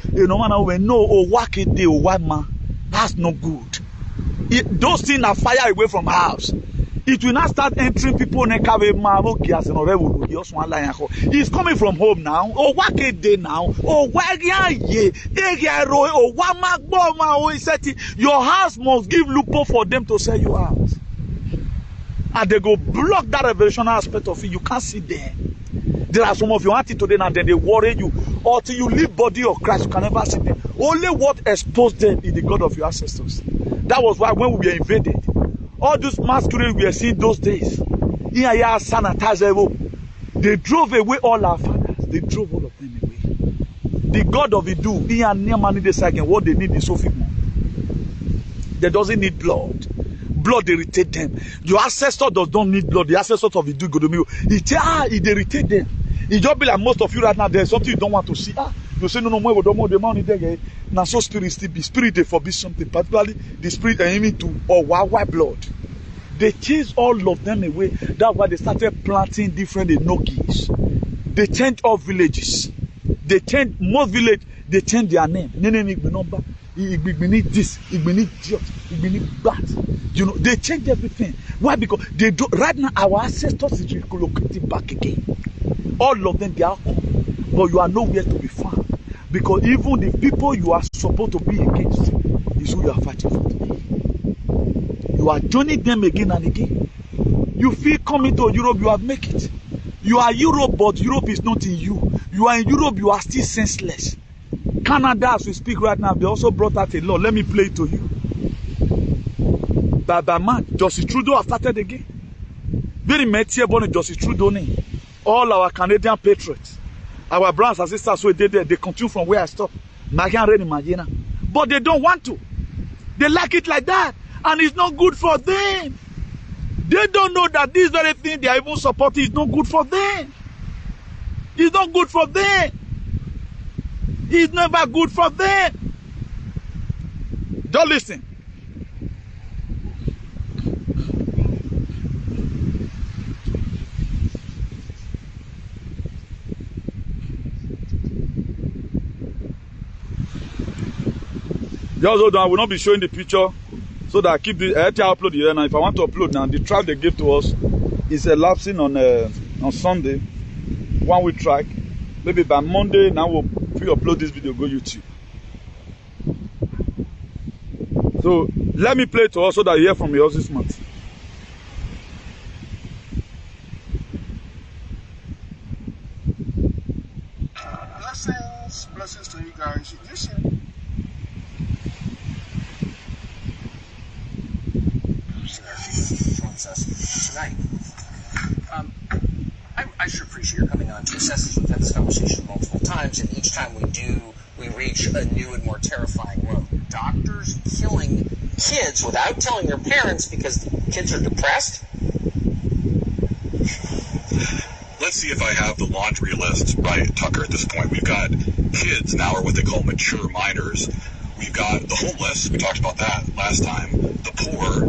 a day or one man. That's no good. Those things are fire away from our house. It will not start entering people. He's coming from home now. Oh, work a day now. Oh, your house must give loophole for them to sell you out. And they go block that revelational aspect of it. You can't see them. There are some of your auntie today now, then they worry you. Until you leave body of Christ, you can never see them. Only what exposed them is the God of your ancestors. That was why when we were invaded, all those masquerades we were seeing those days, they drove away all our fathers. They drove all of them away. The God of Idu, what they need is so more. They doesn't need blood. Blood, they irritate them. Your ancestors don't need blood. The ancestors of Idu Igodomogodo, it irritate them. It just be like most of you right now, there's something you don't want to see. You say, no, the money there. Now, so spirit still be. Spirit, they forbid something, particularly the spirit enemy to or white blood. They chased all of them away. That's why they started planting different enogis. They changed all villages. They changed most village. They changed their name. Number. We need this. We need that. We need that. You know, they changed everything. Why? Because they do. Right now, our ancestors is relocating back again. All of them, they are come, but you are nowhere to be found. Because even the people you are supposed to be against is who you are fighting for today. You are joining them again and again. You feel coming to Europe, you have make it. You are Europe, but Europe is not in you. You are in Europe, you are still senseless. Canada, as we speak right now, they also brought out a law. Let me play it to you. Baba man, Justice Trudeau has started again. Very metier born Justice Trudeau name. All our Canadian patriots, our brothers and sisters who did there, they continue from where I stopped. But they don't want to. They like it like that. And it's not good for them. They don't know that this very thing they are even supporting is not good for them. It's not good for them. It's never good for them. Don't listen. Just hold on, I will not be showing the picture so that I keep the upload here. Now, if I want to upload now, the track they give to us is elapsing on Sunday, 1 week track. Maybe by Monday, now we'll pre-upload this video, go YouTube. So let me play to us so that you hear from yours this month. Blessings to you guys. You see, tonight. I sure appreciate your coming on to ANCESTRY. We've had this conversation multiple times, and each time we do, we reach a new and more terrifying low. Doctors killing kids without telling their parents because the kids are depressed. Let's see if I have the laundry list right, Tucker, at this point. We've got kids now, or what they call mature minors. We've got the homeless. We talked about that last time. The poor,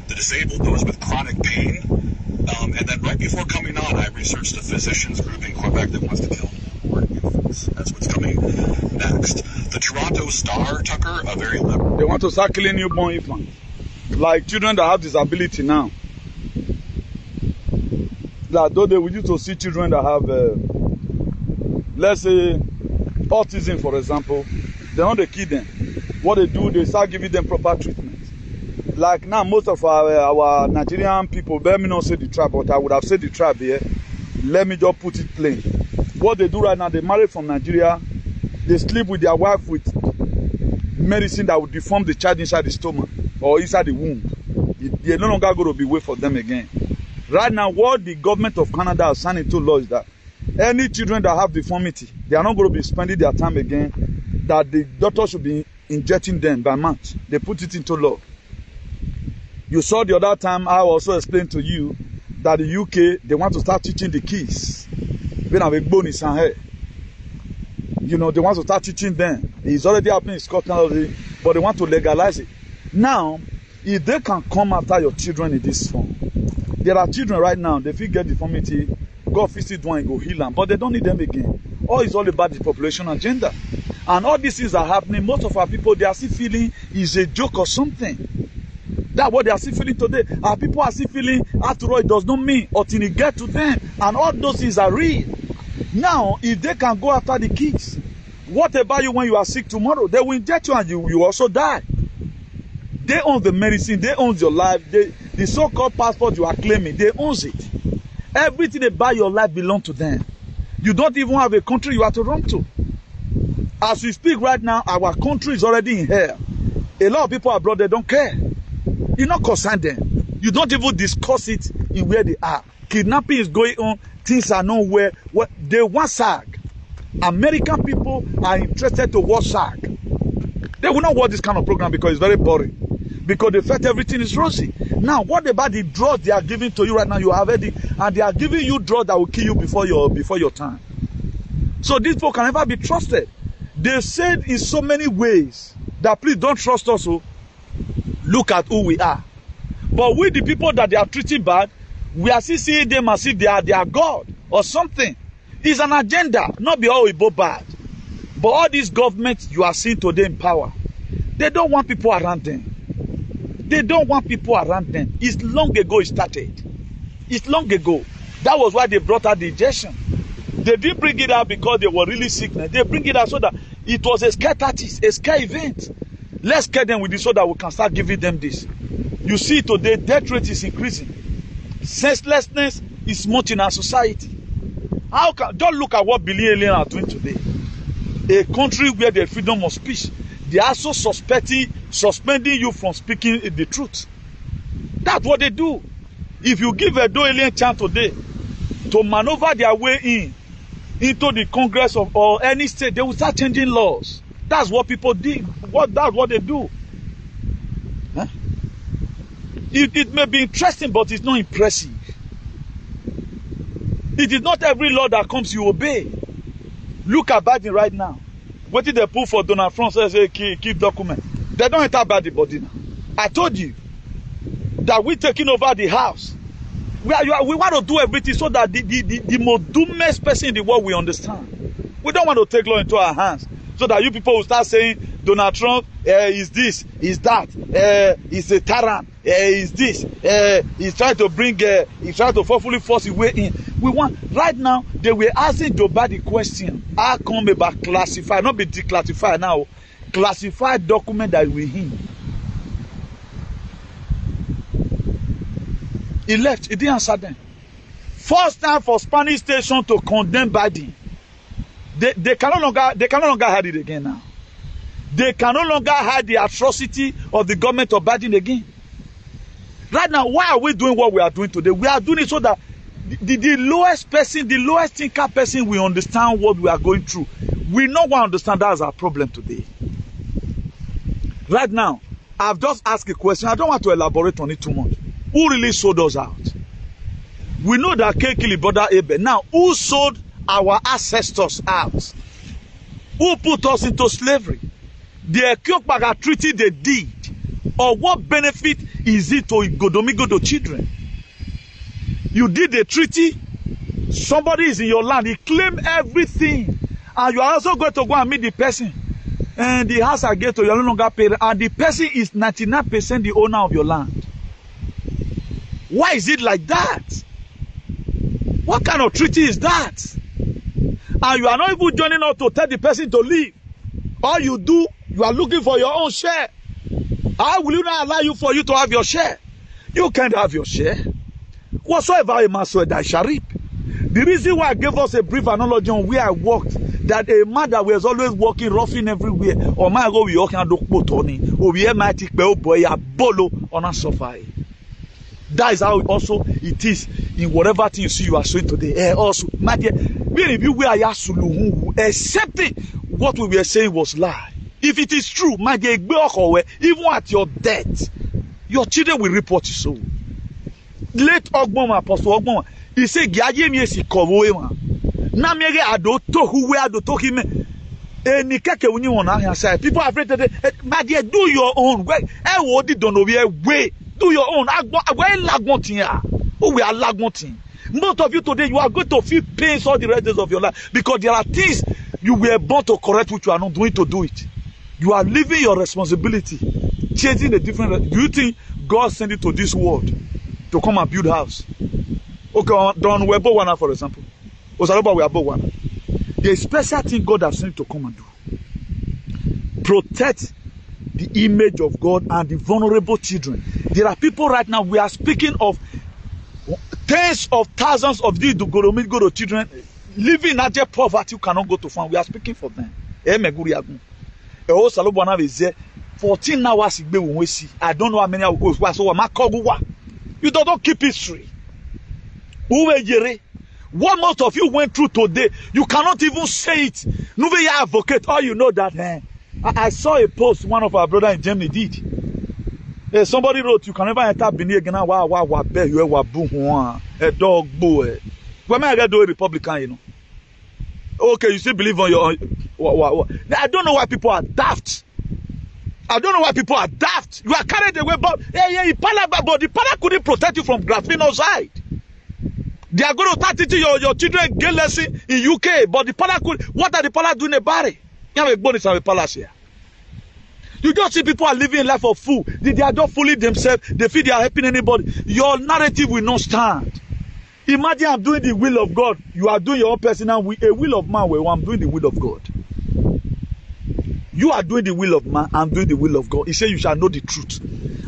the disabled, those with chronic pain. And then right before coming on, I researched a physicians group in Quebec that wants to kill more infants. That's what's coming next. The Toronto Star, Tucker, a very liberal. They want to start killing newborn infants. Like children that have disability now. Like though they would used to see children that have, let's say, autism, for example. They don't kill them. What they do, they start giving them proper treatment. Like now, most of our Nigerian people, let me not say the tribe, but I would have said the tribe here. Let me just put it plain. What they do right now, they marry from Nigeria. They sleep with their wife with medicine that will deform the child inside the stomach or inside the womb. They're no longer going to be way for them again. Right now, what the government of Canada has signed into law is that any children that have deformity, they are not going to be spending their time again, that the doctor should be injecting them by month. They put it into law. You saw the other time, I also explained to you that the UK, they want to start teaching the kids. When I bone is here. You know, they want to start teaching them. It's already happening in Scotland already, but they want to legalize it. Now, if they can come after your children in this form, there are children right now, they feel get deformity, God visit one and go heal them, but they don't need them again. All is all about the population agenda. And all these things are happening. Most of our people, they are still feeling it's a joke or something. That's what they are still feeling today. Our people are still feeling, after all, it does not mean until it gets to them. And all those things are real. Now, if they can go after the kids, what about you when you are sick tomorrow? They will inject you and you also die. They own the medicine. They own your life. The so-called passport you are claiming, they own it. Everything about your life belongs to them. You don't even have a country you have to run to. As we speak right now, our country is already in hell. A lot of people abroad, they don't care. You not concern them. You don't even discuss it in where they are. Kidnapping is going on. Things are nowhere. What they want SAG. American people are interested to watch SAG. They will not watch this kind of program because it's very boring. Because they felt everything is rosy. Now, what about the drugs they are giving to you right now? You have heard it, and they are giving you drugs that will kill you before your time. So these people can never be trusted. They said in so many ways that please don't trust us. So look at who we are. But we, the people that they are treating bad, we are still seeing them as if they are God or something. It's an agenda, not be all Igbo bad. But all these governments you are seeing today in power, they don't want people around them. They don't want people around them. It's long ago it started. It's long ago. That was why they brought out the injection. They didn't bring it out because they were really sick. They bring it out so that it was a scare tactics, a scare event. Let's scare them with this so that we can start giving them this. You see today, death rate is increasing. Senselessness is much in our society. Don't look at what Billy Alien are doing today. A country where there's freedom of speech, they are also suspending you from speaking the truth. That's what they do. If you give a Idu Alien chance today to maneuver their way into the Congress or any state, they will start changing laws. That's what people do. That's what they do. Huh? It may be interesting, but it's not impressive. It is not every law that comes you obey. Look at Biden right now. What did they put for Donald Trump? Say keep document. They don't enter by the body now. I told you that we're taking over the house. We want to do everything so that the most doomest person in the world will understand. We don't want to take law into our hands so that you people will start saying Donald Trump is this, is that, is a tyrant, is this, he's trying to bring, he's trying to forcefully force his way in. We want, right now, they were asking Joe Biden the question, how come about classified, not be declassified now, classified document that we him. He left, he didn't answer them. First time for Spanish station to condemn Biden. They can no longer hide it again now. They can no longer hide the atrocity of the government of Biden again. Right now, why are we doing what we are doing today? We are doing it so that the lowest person, the lowest thinker person will understand what we are going through. We no one understand that is our problem today. Right now, I've just asked a question. I don't want to elaborate on it too much. Who really sold us out? We know that Cain killed brother Abel. Now, who sold our ancestors out? Who put us into slavery? The Idu treaty they did. Or what benefit is it to Igodomogodo children? You did a treaty. Somebody is in your land. He claimed everything. And you are also going to go and meet the person. And the house I get to, you are no longer paid. And the person is 99% the owner of your land. Why is it like that? What kind of treaty is that? And you are not even joining us to tell the person to leave. All you do, you are looking for your own share. How will you not allow you for you to have your share? You can't have your share. Whatsoever a man soweth, that shall reap. The reason why I gave us a brief analogy on where I worked, that a man that was always walking roughing everywhere, or my go we walking do potoni, or we might take boy a bolo on a sofa. That is how also it is in whatever thing you see you are showing today. Also, my dear, if you were accepting what we were saying was lie. If it is true, my dear, even at your death, your children will report you so. Late Ogbon, Apostle Ogbon, he said, Gaye mi esi kowo na mere ado to who we ado to him. Ni keke wuni wona here say people are afraid today. My dear, do your own. Where e don't know way. Do your own. Where lagmontin ya? Oh, we are lagmontin. Most of you today, you are going to feel pains all the rest of your life because there are things you were born to correct which you are not doing to do it. You are leaving your responsibility, changing a different. Do you think God sent you to this world to come and build house? Okay, Don Webo for example. Osaroba we are one. The special thing God has sent you to come and do. Protect the image of God and the vulnerable children. There are people right now, we are speaking of tens of thousands of these Idu Igodomogodo children living in abject poverty who cannot go to farm. We are speaking for them. 14 hours. I don't know how many hours. You don't keep history. What most of you went through today, you cannot even say it. Nobody advocate. All you know that. I saw a post one of our brothers in Germany did. Somebody wrote, you can never enter Benin again. A dog boy. When I do a Republican, you know. Okay, you still believe on your own. I don't know why people are daft. I don't know why people are daft. You are carried away, but the father couldn't protect you from grasping outside. They are going to start teaching your children gay lesson in UK, but the father could. What are the father doing about it? You have a bonus of a palace here. You just see people are living a life of fool. They are just fooling themselves. They feel they are helping anybody. Your narrative will not stand. Imagine I'm doing the will of God. You are doing your own personal will. A will of man where I'm doing the will of God. You are doing the will of man. I'm doing the will of God. He said you shall know the truth.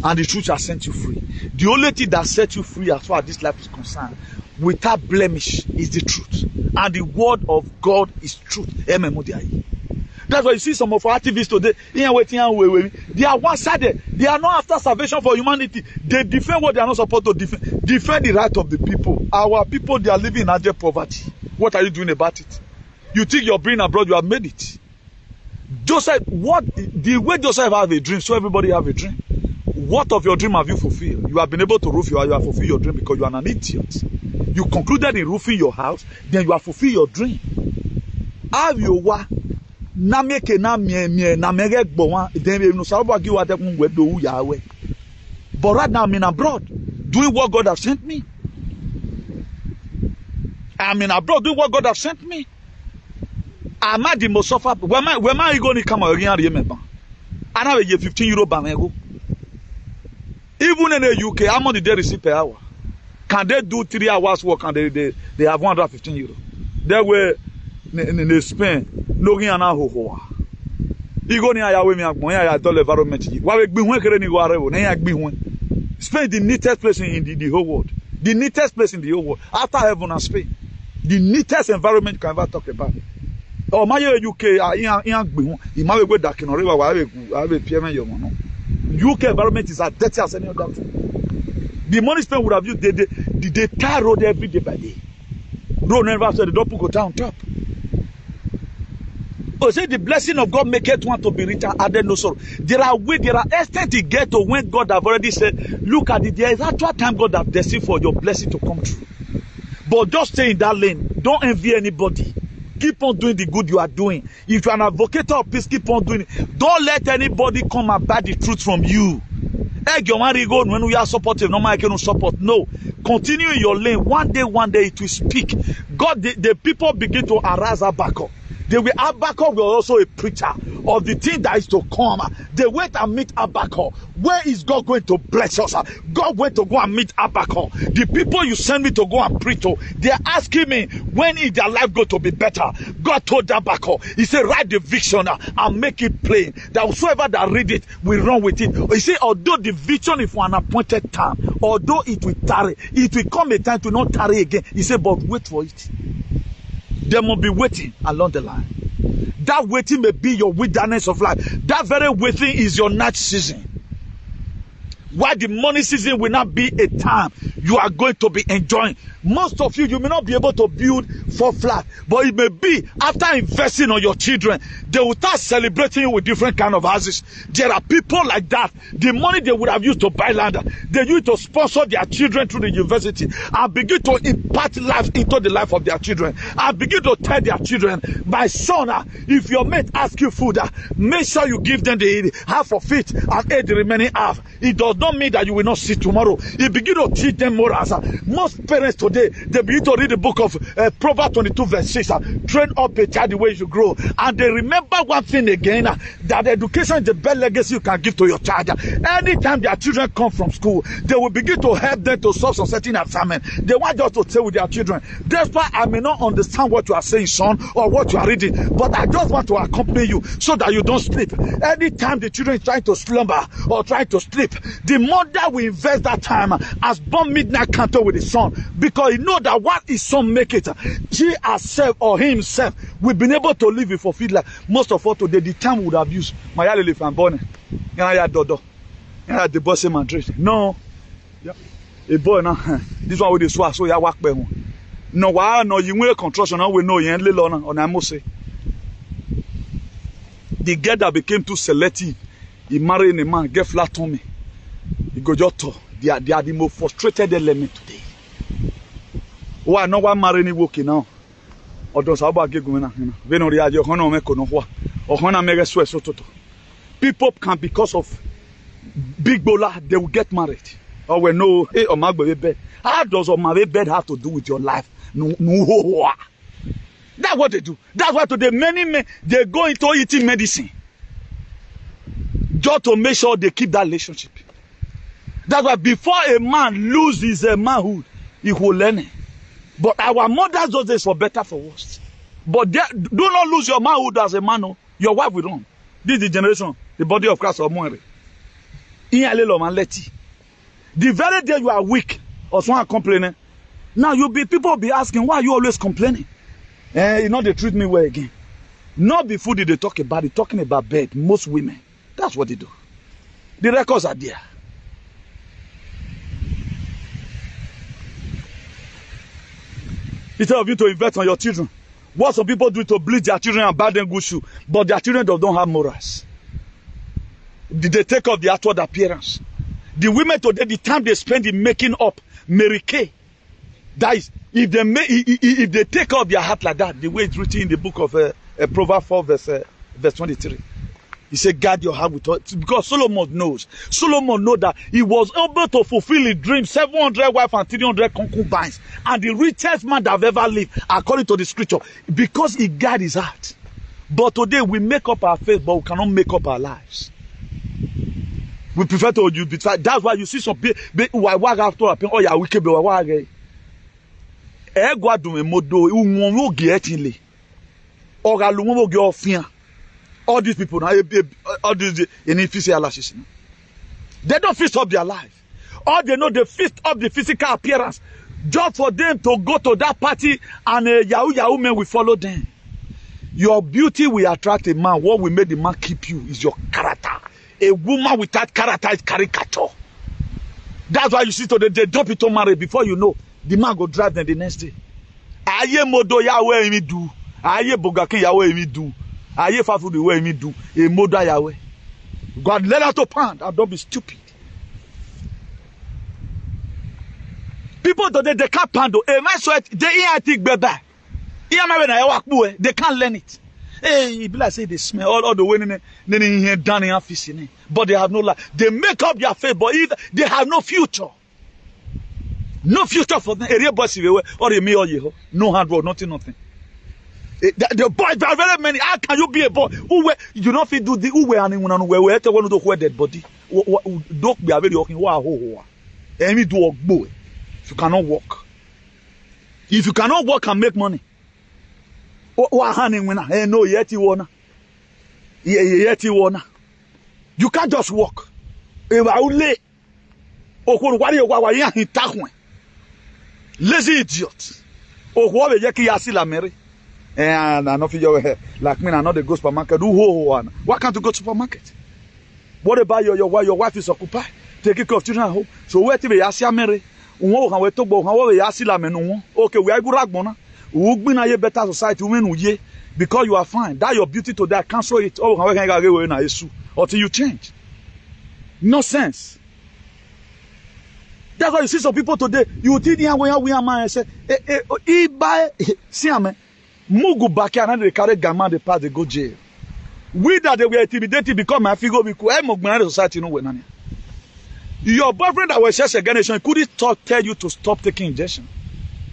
And the truth shall set you free. The only thing that sets you free as far as this life is concerned, without blemish, is the truth. And the word of God is truth. That's why you see some of our activists today, they are one-sided. They are not after salvation for humanity. They defend what they are not supposed to defend. Defend the right of the people. Our people, they are living in abject poverty. What are you doing about it? You think you're bringing abroad, you have made it. Joseph, the way Joseph have a dream, so everybody have a dream. What of your dream have you fulfilled? You have been able to roof you have fulfilled your dream because you are an idiot. You concluded in roofing your house, then you have fulfilled your dream. Have you what? But right now I'm in abroad doing what God has sent me. I'm in abroad doing what God has sent me. Am I the most suffer? Where am I going to come again? And now you 15 euro banego. Even in the UK, how much did they receive per hour? Can they do 3 hours work and they have 115 euro? They were in Spain, no gina ho. Igo ni ayawe mi agbon ya do environment yi. Wa we gbe hu kere ni go are wo na ya gbe hu. Spain the neatest place in the whole world. The neatest place in the whole world after heaven and Spain. The neatest environment you can ever talk about. Oh my UK yan gbe hu. Ima we go dakin ore wa we PM yo mo no. UK environment is as dirty as any other thing. The money Spain would have used they tar road every day by day. Road never said the don't go down top. Oh, say the blessing of God make it one to be richer, added no sorrow. There are extent to get to when God have already said, look at it, there is actual time God have destined for your blessing to come true. But just stay in that lane. Don't envy anybody. Keep on doing the good you are doing. If you are an advocate of peace, keep on doing it. Don't let anybody come and buy the truth from you. When we are supportive, no man can support. No. Continue in your lane. One day it will speak. God, the people begin to arise back up. Habakkuk was also a preacher of the thing that is to come. They went and meet Habakkuk. Where is God going to bless us? God went to go and meet Habakkuk. The people you send me to go and preach to, they are asking me, when is their life going to be better? God told Habakkuk, he said, write the vision and make it plain, that whosoever that read it will run with it. He said, although the vision is for an appointed time, although it will tarry, it will come a time to not tarry again. He said, but wait for it. There must be waiting along the line. That waiting may be your wilderness of life. That very waiting is your night season. Why the money season will not be a time you are going to be enjoying. Most of you may not be able to build 4 flats, but it may be after investing on your children, they will start celebrating you with different kind of houses. There are people like that. The money they would have used to buy land, they use to sponsor their children through the university and begin to impart life into the life of their children and begin to tell their children, my son, if your mate asks you food, make sure you give them the half of it and eat the remaining half. It does not mean that you will not see tomorrow. You begin to teach them morals. Most parents today, they begin to read the book of Proverbs 22 verse 6. Train up a child the way you grow. And they remember one thing again, that education is the best legacy you can give to your child. Anytime their children come from school, they will begin to help them to solve some certain assignment. They want just to stay with their children. That's why I may not understand what you are saying, son, or what you are reading, but I just want to accompany you so that you don't sleep. Anytime the children is trying to slumber or trying to sleep, the mother will invest that time as born midnight canto with his son, because he know that what his son make it, she herself or he himself will be able to live a fulfilled life. Most of all today, the time we would have used my life and born dodo the boss in Madrid. No, a boy now. This one with the swag, so ya work by one. No, why no you will construction now we know you ain't little on I must say. The girl that became too selective, he married a man, get flat on me. He go just to they are the most frustrated element today. Why no one marry any working now? Or does about get going on? Venoria, your honor make no wa or honor mega sweat so toto. People can because of big bola, they will get married. Or we know, hey, or my bed. How does my bed have to do with your life? No. That's what they do. That's why today many men they go into eating medicine just to make sure they keep that relationship. That's why before a man loses his manhood, he will learn it. But our mothers do this for better, for worse. But do not lose your manhood as a man. No. Your wife will run. This is the generation, the body of Christ or more. The very day you are weak or someone complaining, now people will be asking, why are you always complaining? You know they treat me well again. Not before did they talk about it, talking about bed. Most women, that's what they do. The records are there. Instead of you to invest on your children, what some people do to bleed their children and buy them good shoes, but their children don't have morals. They take off the outward appearance. The women today, the time they spend in making up Mary Kay, that is, if they take off their heart like that, the way it's written in the book of Proverbs 4 verse 23. He said, guard your heart with all, because Solomon knows that he was able to fulfill his dream, 700 wives and 300 concubines, and the richest man that have ever lived, according to the scripture, because he guarded his heart. But today we make up our faith, but we cannot make up our lives. We prefer to use betray. That's why you see some people why after a oh yeah wicked why ego do modo won wo ge etinle ora lu won wo ge ofia. All these people now all these in physical assistance. They don't fix up their life. All they know, they fix up the physical appearance just for them to go to that party and Yahoo men will follow them. Your beauty will attract a man. What will make the man keep you is your character. A woman without character is caricature. That's why you see today they drop it to marry before you know the man go drive them the next day. Aye modo Yahweh me do. Aye bogakin Yahweh me do. Aye fafu the way me do. A modo Yahweh. God let us to pound and don't be stupid. People today they can't pound. They can't learn it. Hey, like say they smell all the way in down in office, but they have no life. They make up their face, but they have no future. No future for them. Or they may no hard work, nothing. The boys are very many. How can you be a boy who you don't feel do the who we are anyone where to wear dead body? Don't be a very walking. Wow, any do work boy. If you cannot walk, if you cannot work and make money, what happening when I know yet you wanna? You can't just walk. Lazy idiot. And I know for your like me, I know they go supermarket. Why can't you go to supermarket? What about your wife is occupied? Take care of children at home. So where to be Asia Mary? Okay, we are good ragbona. We be na better society. We because you are fine. That your beauty today, cancel it. Until you change. No sense. That's why you see some people today. You think we are man say, buy siame. Mugu baki and they carry gamma the pass they go jail. We that they were intimidated because my figure we could society no way. Your boyfriend that was just a generation couldn't tell you to stop taking injection.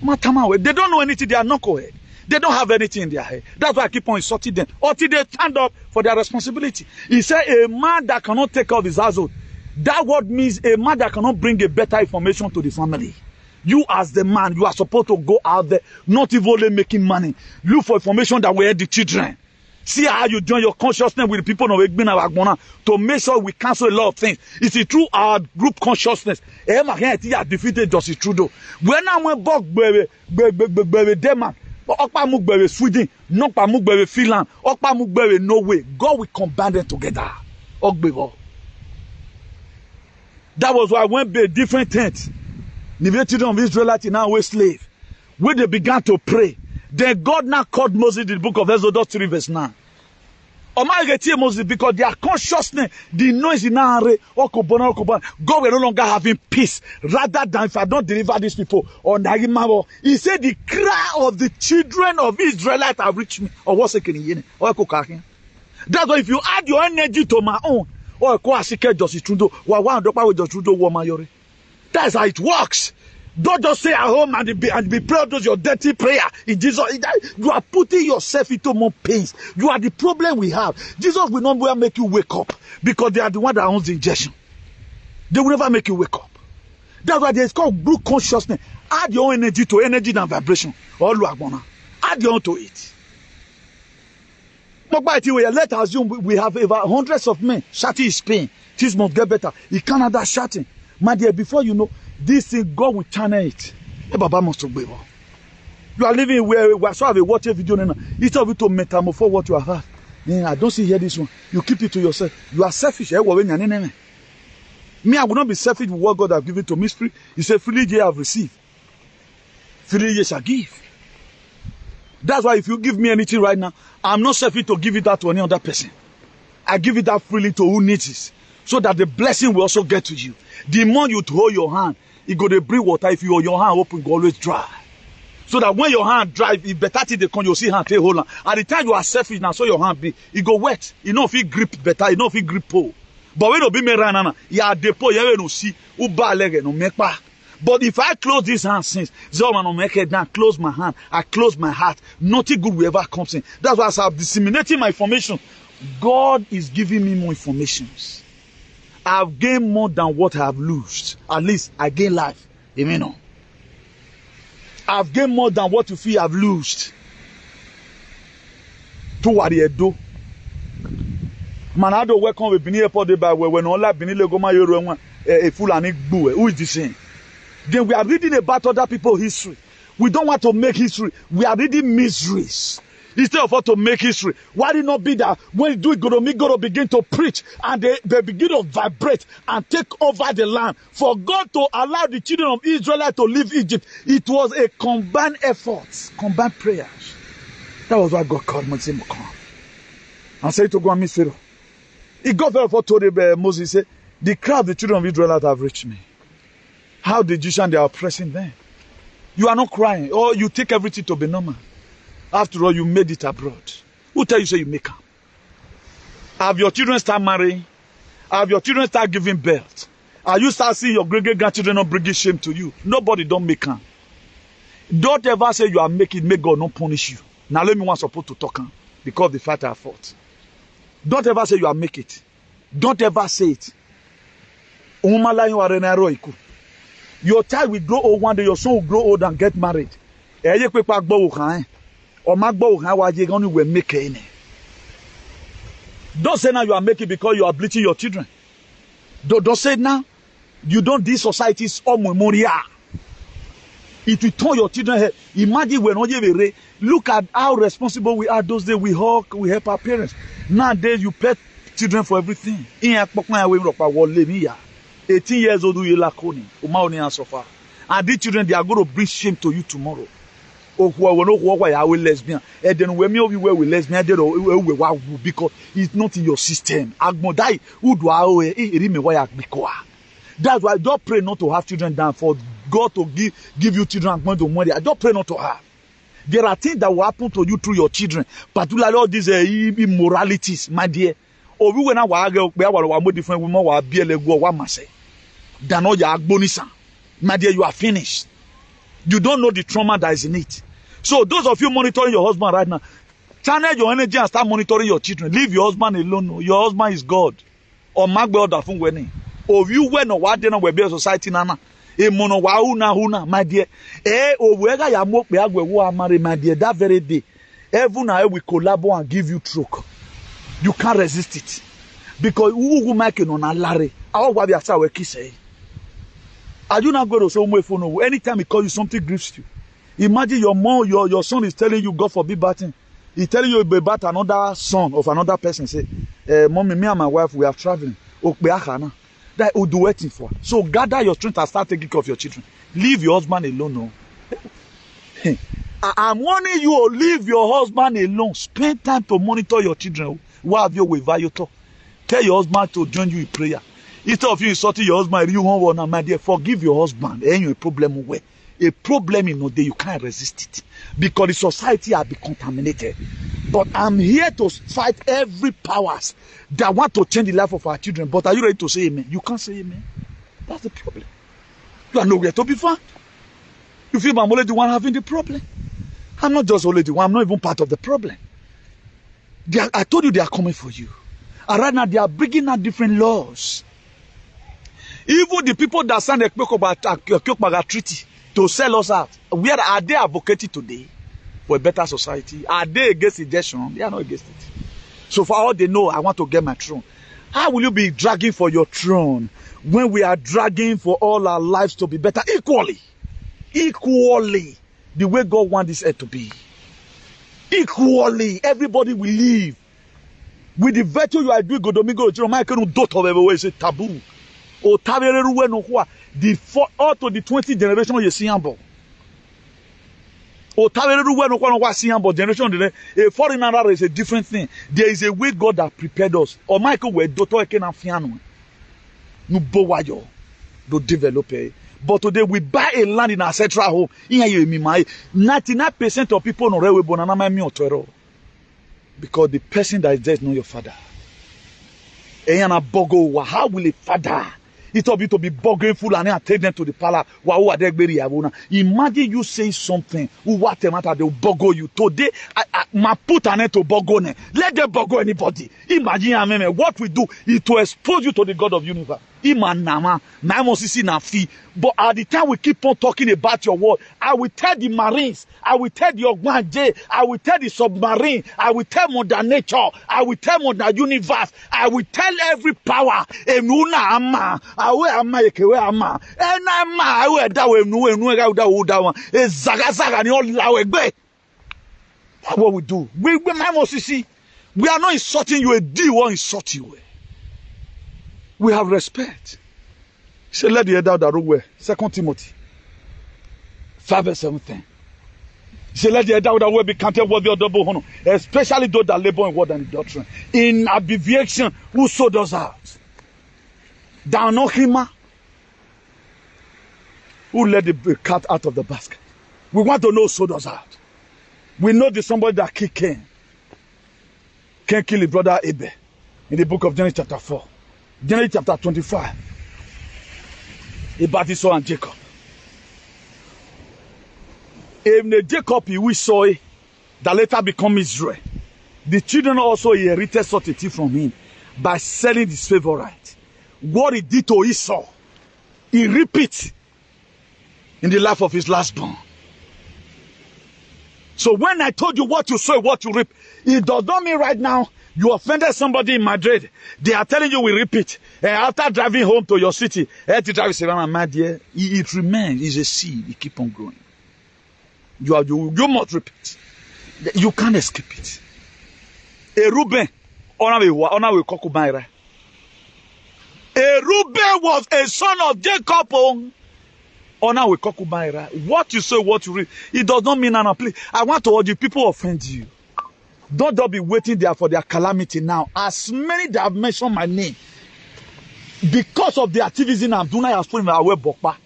They don't know anything, they are knucklehead. They don't have anything in their head. That's why I keep on insulting them. Until they stand up for their responsibility. He said a man that cannot take care of his household. That word means a man that cannot bring a better information to the family. You as the man, you are supposed to go out there, not even only making money. Look for information that will help the children. See how you join your consciousness with the people of Egbina to make sure we cancel a lot of things. It's through our group consciousness. Defeated Justin Trudeau. When I went back, Denmark, Okpa Mugbe Sweden, Nokpa Mugbe Finland, Okpa Mugbe Norway. God will combine them together. That was why when they different tents, the children of Israelites now were slaves. When they began to pray, then God now called Moses in the book of Exodus 3 verse 9. Moses, because their consciousness, the noise in God will no longer having peace. Rather than if I don't deliver these people, he said the cry of the children of Israelites have reached me. Or what's it? That's why if you add your energy to my own, that's how it works. Don't just stay at home and be proud of your dirty prayer in Jesus. You are putting yourself into more pains. You are the problem we have. Jesus will not make you wake up because they are the one that owns the injection. They will never make you wake up. That's why it's called blue consciousness. Add your own energy to energy and vibration. Add your own to it. Let's assume we have over hundreds of men shouting his pain. Things must get better. In Canada shouting. My dear, before you know, this thing, God will channel it. You are living where we have a watch video now. It's of you to metamorphose what you have. I don't see here this one. You keep it to yourself. You are selfish. Me, I will not be selfish with what God has given to me. He said, freely ye have received. Freely ye shall give. That's why if you give me anything right now, I'm not selfish to give it that to any other person. I give it that freely to who needs it. So that the blessing will also get to you. The more you hold your hand, it go to bring water. If you hold your hand open, it go always dry. So that when your hand dry, if better thing they come, you see hand take hold on. At the time you are selfish now, so your hand be, it go wet. You know if it grip better, you know if it grip pole. But when you be me right now, you are depo, you no see, uba leg no make pa. But if I close this hand since, Zoma no make it down, close my hand, I close my heart, nothing good will ever comes in. That's why as I'm disseminating my information, God is giving me more informations. I've gained more than what I have lost. At least I gain life. Amen. I've gained more than what you feel I've lost. To what you do. Manado welcome with Bini Airport by when all that Bini Legoma Yoro a fool and boo. Who is this saying? Then we are reading about other people's history. We don't want to make history. We are reading miseries. Instead of us to make history, why did it not be that when Idu Igodomogodo begin to preach and they begin to vibrate and take over the land for God to allow the children of Israel to leave Egypt? It was a combined effort, combined prayers. That was why God called Moses to come and said to go and meet Pharaoh. He got very far told Moses, said, the crowd, the children of Israel have reached me. How the Egyptians, they are oppressing them. You are not crying, or you take everything to be normal. After all, you made it abroad. Who tell you say you make up? Have your children start marrying? Have your children start giving birth? Are you start seeing your great-grandchildren not bringing shame to you? Nobody don't make up. Don't ever say you are making, make God not punish you. Now let me want support to talk because the fight I fought. Don't ever say you are make it. Don't ever say it. Your child will grow old one day, your son will grow old and get married. Don't say now you are making because you are bleaching your children. Don't say now. You don't these societies or memorial. It will turn your children head. Imagine when look at how responsible we are those days. We hug, we help our parents. Nowadays you pay children for everything. 18 years old, you lack only. And these children, they are going to bring shame to you tomorrow. Oh, why are we lesbian? And then when we were with lesbian, because it's not in your system. That's why I don't pray not to have children down for God to give you children and to money. I don't pray not to have. There are things that will happen to you through your children, particularly all these immoralities, my dear. Or we were more different women were than all your agbonisa. My dear, you are finished. You don't know the trauma that is in it. So those of you monitoring your husband right now, channel your energy and start monitoring your children. Leave your husband alone. Your husband is God. Or magbe order fun weni. Or you when no wa dey na we be society nana. E mono wa huna my dear. Owega ya mo pe agwe wo amare my dear that very day. Heaven and earth will collaborate and give you truck. You can't resist it. Because who make it on a larry? How what we are saying? Are you not going to say my phone? Anytime he calls you, something grieves you. Imagine your mom, your son is telling you, God forbid batting. He's telling you about another son of another person. Say, Mommy, me and my wife, we are traveling. That will do waiting for. So gather your strength and start taking care of your children. Leave your husband alone. No. I'm warning you, leave your husband alone. Spend time to monitor your children. What have you with Vayoto? Tell your husband to join you in prayer. Instead of you insulting your husband, you want one, my dear, forgive your husband. Ain't you a problem where? A problem in no day, you can't resist it. Because the society has been contaminated. But I'm here to fight every powers that want to change the life of our children. But are you ready to say amen? You can't say amen. That's the problem. You are nowhere to be found. You feel I'm only the one having the problem. I'm not just only the one, I'm not even part of the problem. I told you they are coming for you. And right now they are bringing out different laws. Even the people that signed the Kyokubaga Treaty to sell us out, where are they advocating today for a better society? Are they against injection? They are not against it. So for all they know, I want to get my throne. How will you be dragging for your throne when we are dragging for all our lives to be better equally? Equally, the way God wants this earth to be. Equally, everybody will live. With the virtue you are doing, Igodomogodo, is a taboo. Or the up to the 20th generation you see Or generation, a foreigner is a different thing. There is a way God that prepared us. Or Michael were daughter can afiano. No bowayo do develop. But today we buy a land in our central home. 99% of people no rewe bonana me otero. Because the person that is there is not your father. How will a father It will be to be bugging full and take them to the palace. Imagine you say something. What matter they will bugger you. Today, I put an end to bugger. Let them bugger anybody. Imagine what we do is to expose you to the God of the universe. But at the time we keep on talking about your word, I will tell the Marines, I will tell the Ogwanje, I will tell the submarine, I will tell Mother Nature, I will tell Mother Universe, I will tell every power. That's what we do. We are not insulting you, a D won't insult you. We have respect. Say, let the elder that way. 2 Timothy 5:17. Say, let the elder that way be counted worthy of double honor, especially those that labor in word and in doctrine. In abbreviation, whoso does out. Thou know him who let the cat out of the basket. We want to know who does out. We know there's somebody that killed Cain. Cain killed his brother Abel in the book of Genesis chapter 4. Genesis chapter 25. About Esau and Jacob. Even Jacob, we saw that later become Israel. The children also inherited such a thing from him by selling his favorite. What he did to Esau, he repeats in the life of his last born. So when I told you what you sow, what you reap, it does not mean right now you offended somebody in Madrid. They are telling you we repeat. And after driving home to your city, it remains. It's a seed. It keep on growing. You must repeat. You can't escape it. A Reuben was a son of Jacob. What you say, what you read, it does not mean an plea. I want to urge you, people offend you. Don't be waiting there for their calamity now. As many that have mentioned my name, because of the activism I'm doing, I have put in my way bokpa.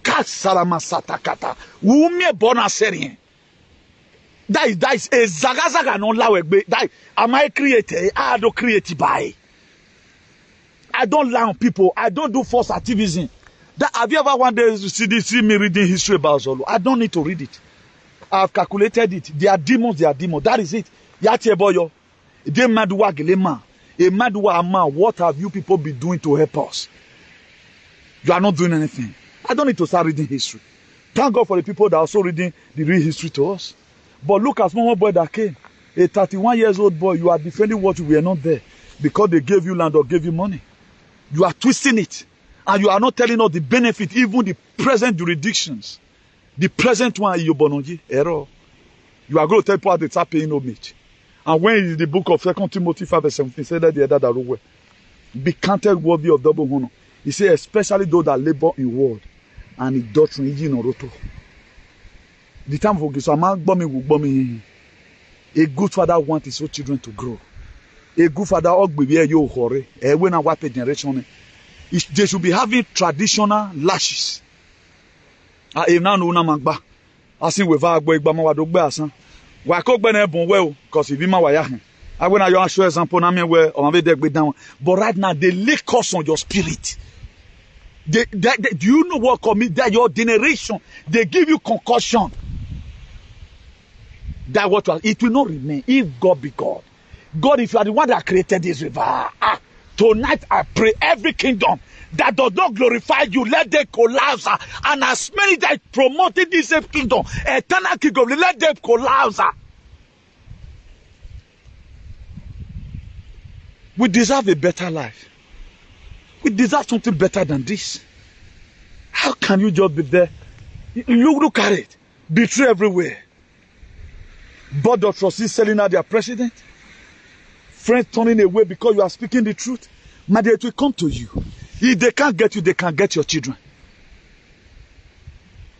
Kasarama satakata. Umie bona serien. That is a zagazaga non lawegbe. That am I created? I don't create by. I don't lie on people. I don't do false activism. That, have you ever one day see me reading history about Zolo? I don't need to read it. I've calculated it. They are demons. They are demons. That is it. Yati boyo. They maduwa gelema. A maduwa ama. What have you people been doing to help us? You are not doing anything. I don't need to start reading history. Thank God for the people that are also reading the real history to us. But look at small boy that came. A 31-year-old boy. You are defending what you were not there because they gave you land or gave you money. You are twisting it. And you are not telling us the benefit, even the present jurisdictions. The present one, error. You are going to tell people they start paying homage. And when in the book of 2 Timothy 5:17, say that the other that will be counted worthy of double honor. He says, especially those that labor in word and in doctrine. The time for a good father wants his own children to grow. A good father, when I wipe a generation, they should be having traditional lashes. I think we've had a because if you I when I show example, but right now they lay curse on your spirit. Do you know what commit that your generation? They give you concussion. That what it will not remain if God be God. God, if you are the one that created this river, tonight I pray every kingdom that does not glorify you, let them collapse. And as many that promoted this same kingdom, eternal kingdom, let them collapse. We deserve a better life. We deserve something better than this. How can you just be there? Look at it. Betray everywhere. Board of trustees selling out their president. Friends turning away because you are speaking the truth. My dear, it will come to you. If they can't get you, they can get your children.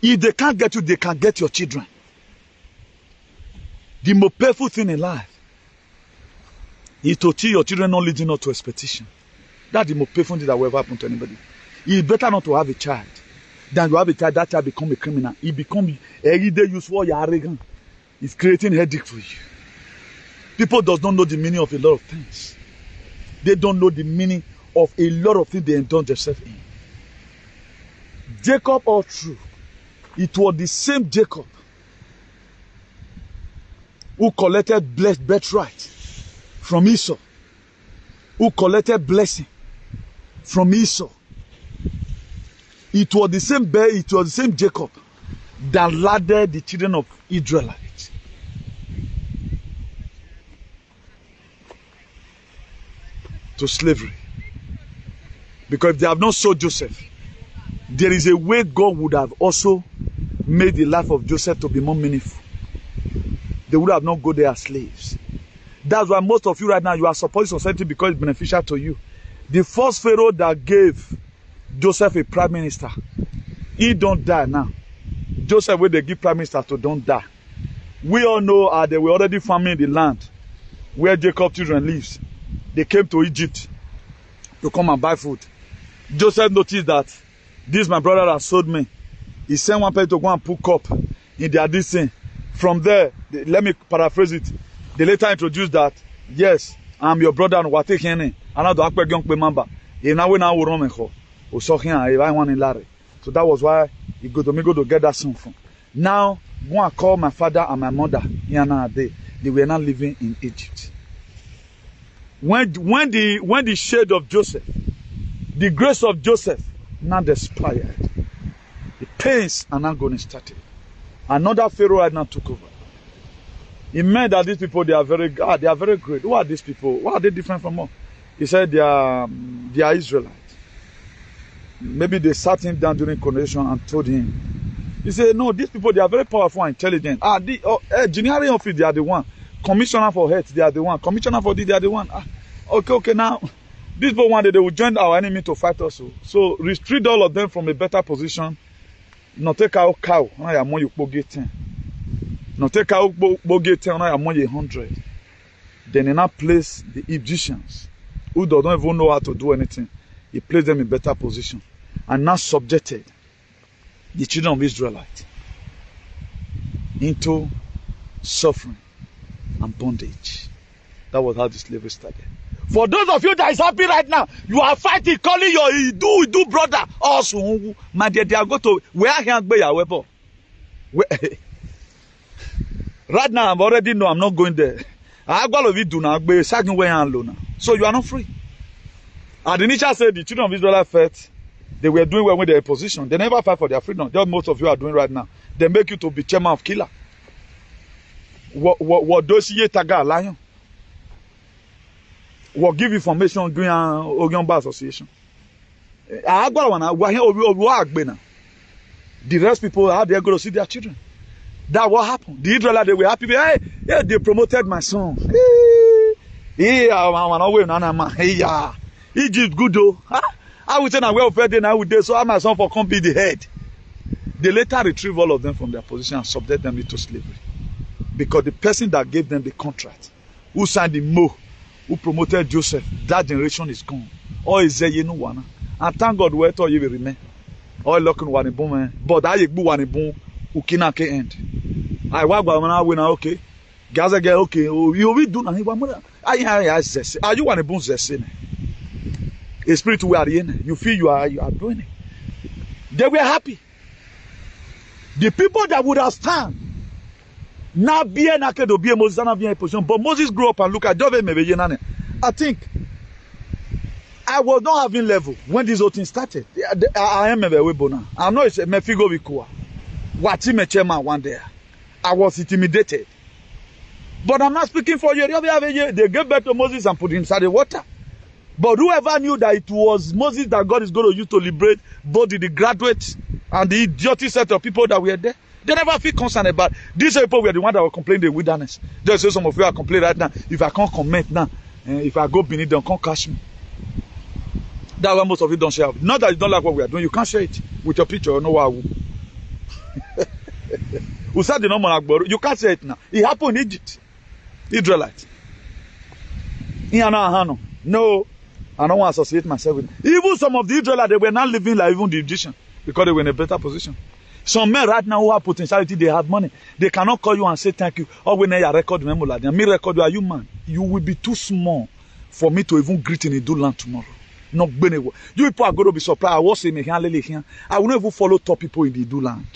If they can't get you, they can get your children. The most painful thing in life is to see your children not leading up to expectation. That's the most painful thing that will ever happen to anybody. It's better not to have a child than to have a child that child become a criminal. It becomes every day useful, you're arrogant. It's creating headache for you. People does not know the meaning of a lot of things. They don't know the meaning of a lot of things they indulge themselves in. Jacob all through, it was the same Jacob who collected blessed birthright from Esau, who collected blessing from Esau. It was the same Jacob that laddered the children of Israelites. To slavery. Because if they have not sold Joseph, there is a way God would have also made the life of Joseph to be more meaningful. They would have not go there as slaves. That's why most of you right now, you are supporting society because it's beneficial to you. The first Pharaoh that gave Joseph a prime minister, he don't die now. Joseph, where they give prime minister to, don't die. We all know they were already farming the land where Jacob's children lives. They came to Egypt to come and buy food. Joseph noticed that this my brother has sold me. He sent one person to go and put cup in their this thing. From there, let me paraphrase it. They later introduced that, yes, I'm your brother and we're taking in. Another akpe young member. So that was why Igodomogodo get that son from. Now, go and call my father and my mother. They were not living in Egypt. When the shade of Joseph, the grace of Joseph, now expired, the pains are now going to start. Another Pharaoh had now took over. It meant that these people, they are very great. Who are these people? Why are they different from us? He said they are Israelites. Maybe they sat him down during coronation and told him. He said, no, these people, they are very powerful and intelligent. Engineering office, they are the one. Commissioner for health, they are the one. Commissioner for this, they are the one. Okay, now, these people one day, they will join our enemy to fight us. So restrict all of them from a better position. Not take out cow, I am more you get 10. Not take out get 10, I am more 100. Then in that place, the Egyptians, who don't even know how to do anything, he placed them in better position. And now subjected the children of Israelites into suffering and bondage. That was how the slavery started. For those of you that is happy right now, you are fighting, calling your Idu brother. Also, my dear, they are going to where I can't be your weapon. Right now, I'm already know I'm not going there. I got of it do not be second way and low now. So you are not free. And the nature said the children of Israel felt they were doing well with their position. They never fight for their freedom. That's what most of you are doing right now. They make you to be chairman of killer. What does ye taga lion? What give information during Ogun Bar Association? I got one. The rest people how they go to see their children. That what happened. The Israelites they were happy. Hey, they promoted my son. Yeah, Egypt good though. I would say now welfare day now with this, so I my son for come be the head. They later retrieve all of them from their position and subject them into slavery. Because the person that gave them the contract, who signed the mo, who promoted Joseph, that generation is gone. All is there, you know, one. And thank God where all you will remain. All looking one boom, but I you one boom, who cannot end. I walk by now when okay. Gaza get okay. You will do nothing. Are you one boom? A spirit we are in. You feel you are doing it. They were happy. The people that would have stand. Now be an actor be a Moses and be a position. But Moses grew up and look at Jove maybe. I think I was not having level when this whole thing started. I am a very bona. I know it's a mefigo vikua. What him a chairman one day. I was intimidated. But I'm not speaking for you. They gave birth to Moses and put him inside the water. But whoever knew that it was Moses that God is going to use to liberate both the graduates and the idiotic set of people that were there, they never feel concerned about. These people were the ones that were complaining the wilderness. There's some of you are complaining right now. If I can't comment now, if I go beneath them, can't catch me. That's why most of you don't share. Not that you don't like what we are doing, you can't share it with your picture. You know why? We said the number you can't say it now. It happened in Egypt. Israelites. No. I don't want to associate myself with them. Even some of the Israelites, they were not living like even the Egyptians because they were in a better position. Some men right now who have potentiality, they have money. They cannot call you and say thank you. Or when they record me record you, are you man? You will be too small for me to even greet in Idu land tomorrow. Not You people are going to be surprised. I was saying, I will not even follow top people in the Idu land.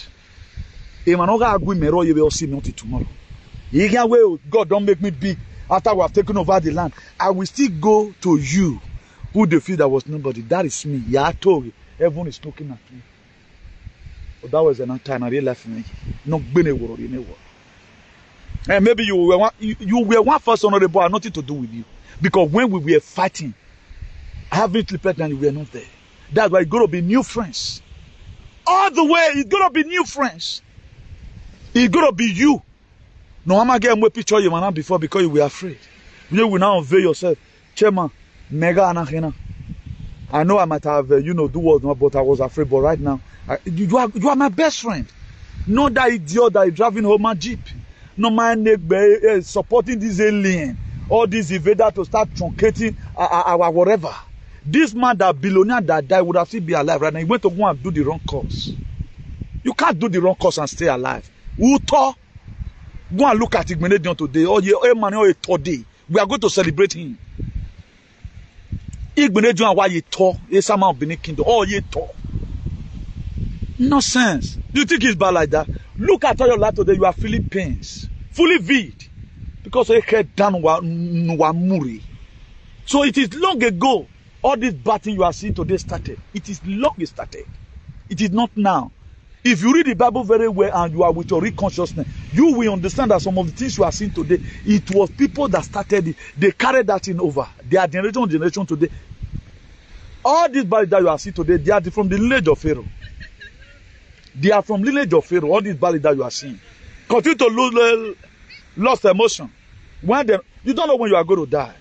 You will see me tomorrow. God don't make me big after we have taken over the land. I will still go to you who they feel that was nobody. That is me. Yatori. Everyone is looking at me. But that was another time I really left me. Not been a world in a world. And maybe you were one first honorable, I had nothing to do with you. Because when we were fighting, having slept and you were not there. That's why it's going to be new friends. All the way, it's going to be new friends. It's going to be you. No, I'm not getting more picture you man before because you were afraid. You will now unveil yourself. Chairman, mega anahena. I know I might have, do what not, but I was afraid. But right now, you are my best friend. Not that idiot that is driving home a jeep. No man supporting this alien or this invader to start truncating our whatever. This man, that billionaire that died, would have still be alive right now. He went to go and do the wrong course. You can't do the wrong course and stay alive. Uto, go and look at Igbenedion today. Oh, yeah, man, oh, today. We are going to celebrate him. Igbenedion, why you talk? It's a man of Benin Kingdom. Oh, you talk. Nonsense. Do you think it's bad like that? Look at all your life today. You are feeling pains, fully vid, because you head down Nwamuri. So it is long ago. All this battle you are seeing today started. It is long started. It is not now. If you read the Bible very well and you are with your real consciousness, you will understand that some of the things you are seeing today, it was people that started it. They carried that thing over. They are generation today. All these battles that you are seeing today, they are from the lineage of Pharaoh. They are from lineage of Pharaoh. All these battles that you are seeing. Continue to lose lost emotion. You don't know when you are going to die.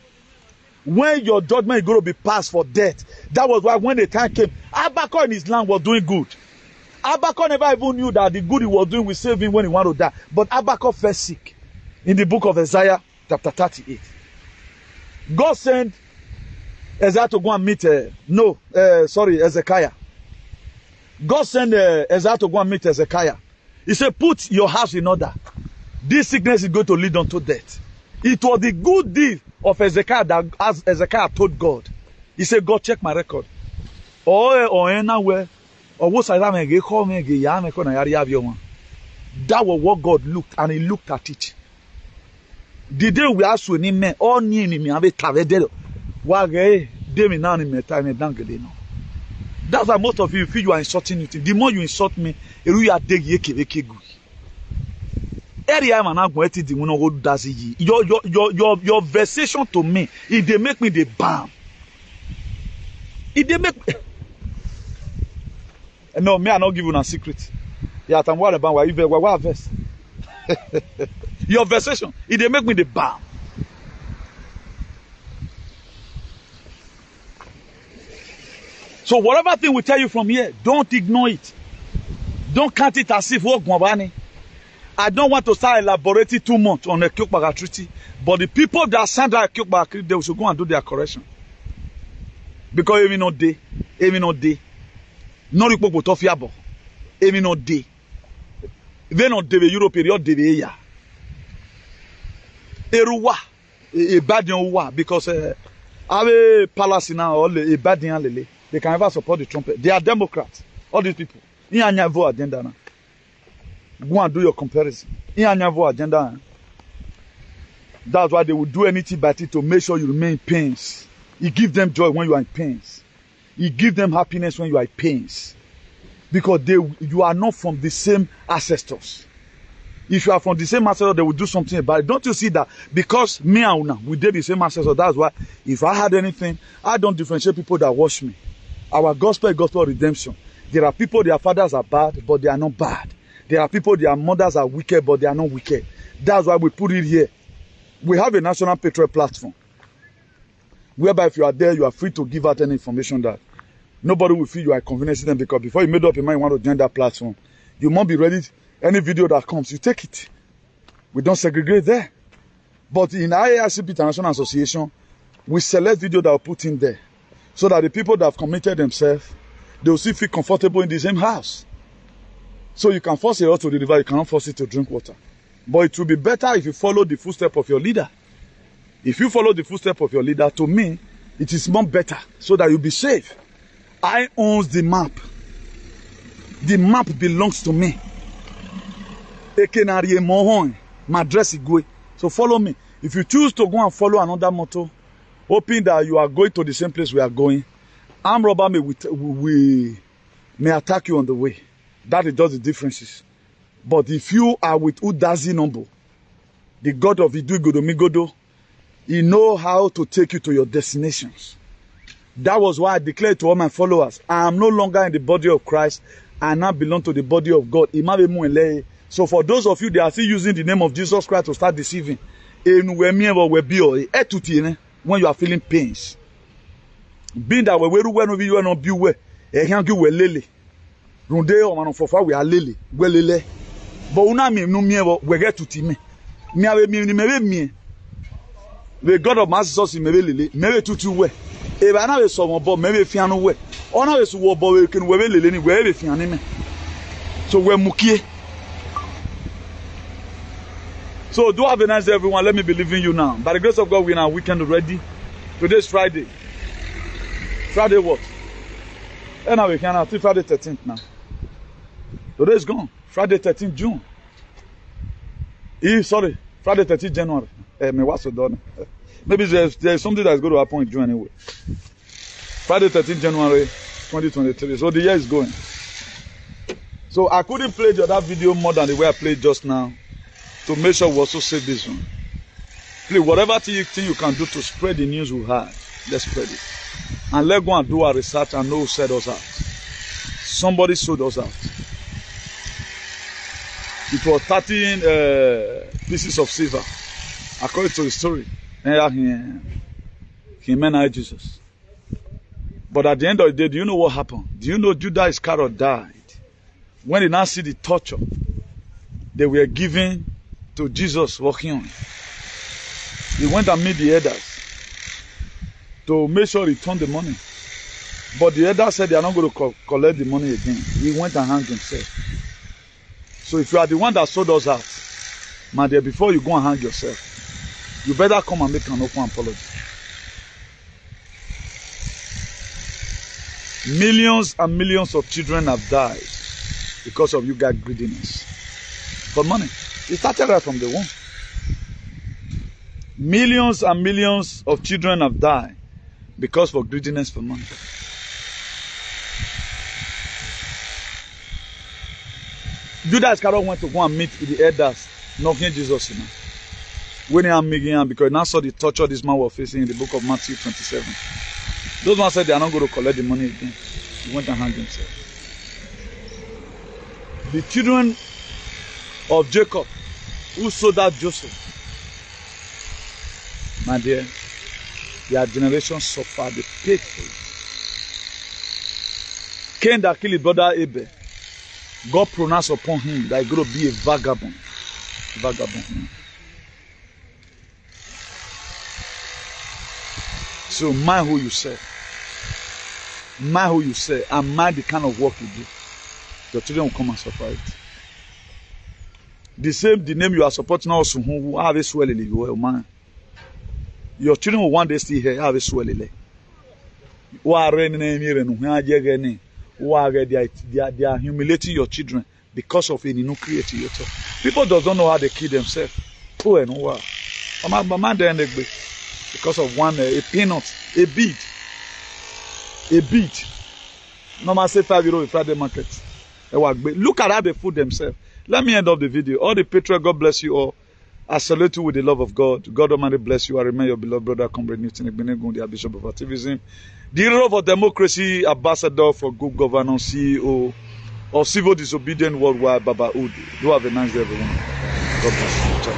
When your judgment is going to be passed for death. That was why when the time came, Habakkuk in his land was doing good. Habakkuk never even knew that the good he was doing will save him when he wanted to die. But Habakkuk fell sick. In the book of Isaiah, chapter 38. God sent Isaiah to go and meet, Hezekiah. God sent Isaiah to go and meet Hezekiah. He said, put your house in order. This sickness is going to lead unto death. It was the good deed of Hezekiah that as Hezekiah told God. He said, God, check my record. That was what God looked, and he looked at it. The day we asked to name me, all near me, I be tavedel. That's why most of you feel you are insulting me. The more you insult me, your versation to me, if they make me the balm. If they make no, me I not give you a secret. Yeah, I'm worried about why you verse. Your versation, if they make me the balm. So whatever thing we tell you from here, don't ignore it. Don't count it as if work Mwabani. I don't want to start elaborating too much on the Kyokbaga Treaty, but the people that signed that Kyokbaga Treaty, they should go and do their correction. Because even not day, no report of Yabo, even not day. They not the Europe period, they ya. Eruwa, a badian wa, because Ave Palace now, all a badian lele. They can never support the trumpet. They are Democrats. All these people. In a Nyavo agenda now. Go and do your comparison. In a Nyavo agenda. That's why they will do anything but it to make sure you remain in pains. It gives them joy when you are in pains. It gives them happiness when you are in pains. Because you are not from the same ancestors. If you are from the same ancestors, they will do something about it. Don't you see that? Because me and Una, we did the same ancestors. That's why if I had anything, I don't differentiate people that watch me. Our gospel is gospel of redemption. There are people, their fathers are bad, but they are not bad. There are people, their mothers are wicked, but they are not wicked. That's why we put it here. We have a national patriot platform. Whereby if you are there, you are free to give out any information that nobody will feel you are inconveniencing them, because before you made up your mind you want to join that platform, you must be ready. Any video that comes, you take it. We don't segregate there. But in IARCP International Association, we select video that are put in there. So that the people that have committed themselves, they will still feel comfortable in the same house. So you can force it out to the river, you cannot force it to drink water. But it will be better if you follow the footsteps of your leader. If you follow the footsteps of your leader, to me, It is more better so that you'll be safe. I own the map. The map belongs to me. My address is good. So follow me. If you choose to go and follow another motto, hoping that you are going to the same place we are going, armed robber may attack you on the way. That is just the differences. But if you are with Udazi Nombo, the God of Idu Igodomogodo, he knows how to take you to your destinations. That was why I declared to all my followers, I am no longer in the body of Christ. I now belong to the body of God. So for those of you that are still using the name of Jesus Christ to start deceiving, when you are feeling pains, being that we not be where lele runde o manu fofa we are lele we lele but una mi no mi we get to me mi ave mi ni me the God of ancestors me lele me tutu we e ba na we so mo bo me be fian no we ona we so wo bo we ken we lele ni we be fian ni me so we mukie. So do have a nice day, everyone. Let me be leaving you now. By the grace of God, we're in our weekend already. Today's Friday. Friday what? And now we can have Friday 13th now. Today is gone. Friday 13th June. Sorry, Friday 13th January. What's done? Maybe there's something that's going to happen in June anyway. Friday 13th January 2023. So the year is going. So I couldn't play the other video more than the way I played just now, to make sure we also save this one. Please, whatever thing you can do to spread the news we had, let's spread it. And let's go and do our research and know who set us out. Somebody sold us out. It was 13 pieces of silver, according to the story. He meant Jesus. But at the end of the day, do you know what happened? Do you know Judas Iscariot died? When they now see the torture they were giving to Jesus walking on, he went and met the elders to make sure he returned the money. But the elders said they are not going to collect the money again. He went and hanged himself. So if you are the one that sold us out, my dear, before you go and hang yourself, you better come and make an open apology. Millions and millions of children have died because of you guys' greediness for money. It started right from the womb. Millions and millions of children have died because of greediness for money. Judas Iscariot went to go and meet the elders, knocking Jesus in. When he am making him, because he now saw the torture this man was facing in the book of Matthew 27. Those ones said they are not going to collect the money again. He went and hanged himself. The children of Jacob, who sold out Joseph, my dear, their generation suffered the painful. Cain that killed his brother Abel, God pronounced upon him that he's going to be a vagabond. Vagabond. So mind who you serve. Mind who you serve and mind the kind of work you do. Your children will come and suffer it. The name you are supporting also who have a swell in your man. Your children will one day still here have a swell in they are humiliating your children because of any new creative. People don't know how they kill themselves. Because of one a peanut, a bead. Normal say €5 Friday market. Look at how they food themselves. Let me end up the video. All the patriots, God bless you all. I salute you with the love of God. God Almighty bless you. I remain your beloved brother, Comrade Newton Igbeneghu, the Bishop of Activism, the hero of democracy, ambassador for good governance, CEO of civil disobedience worldwide, Baba Udu. Do have a nice day, everyone. God bless you.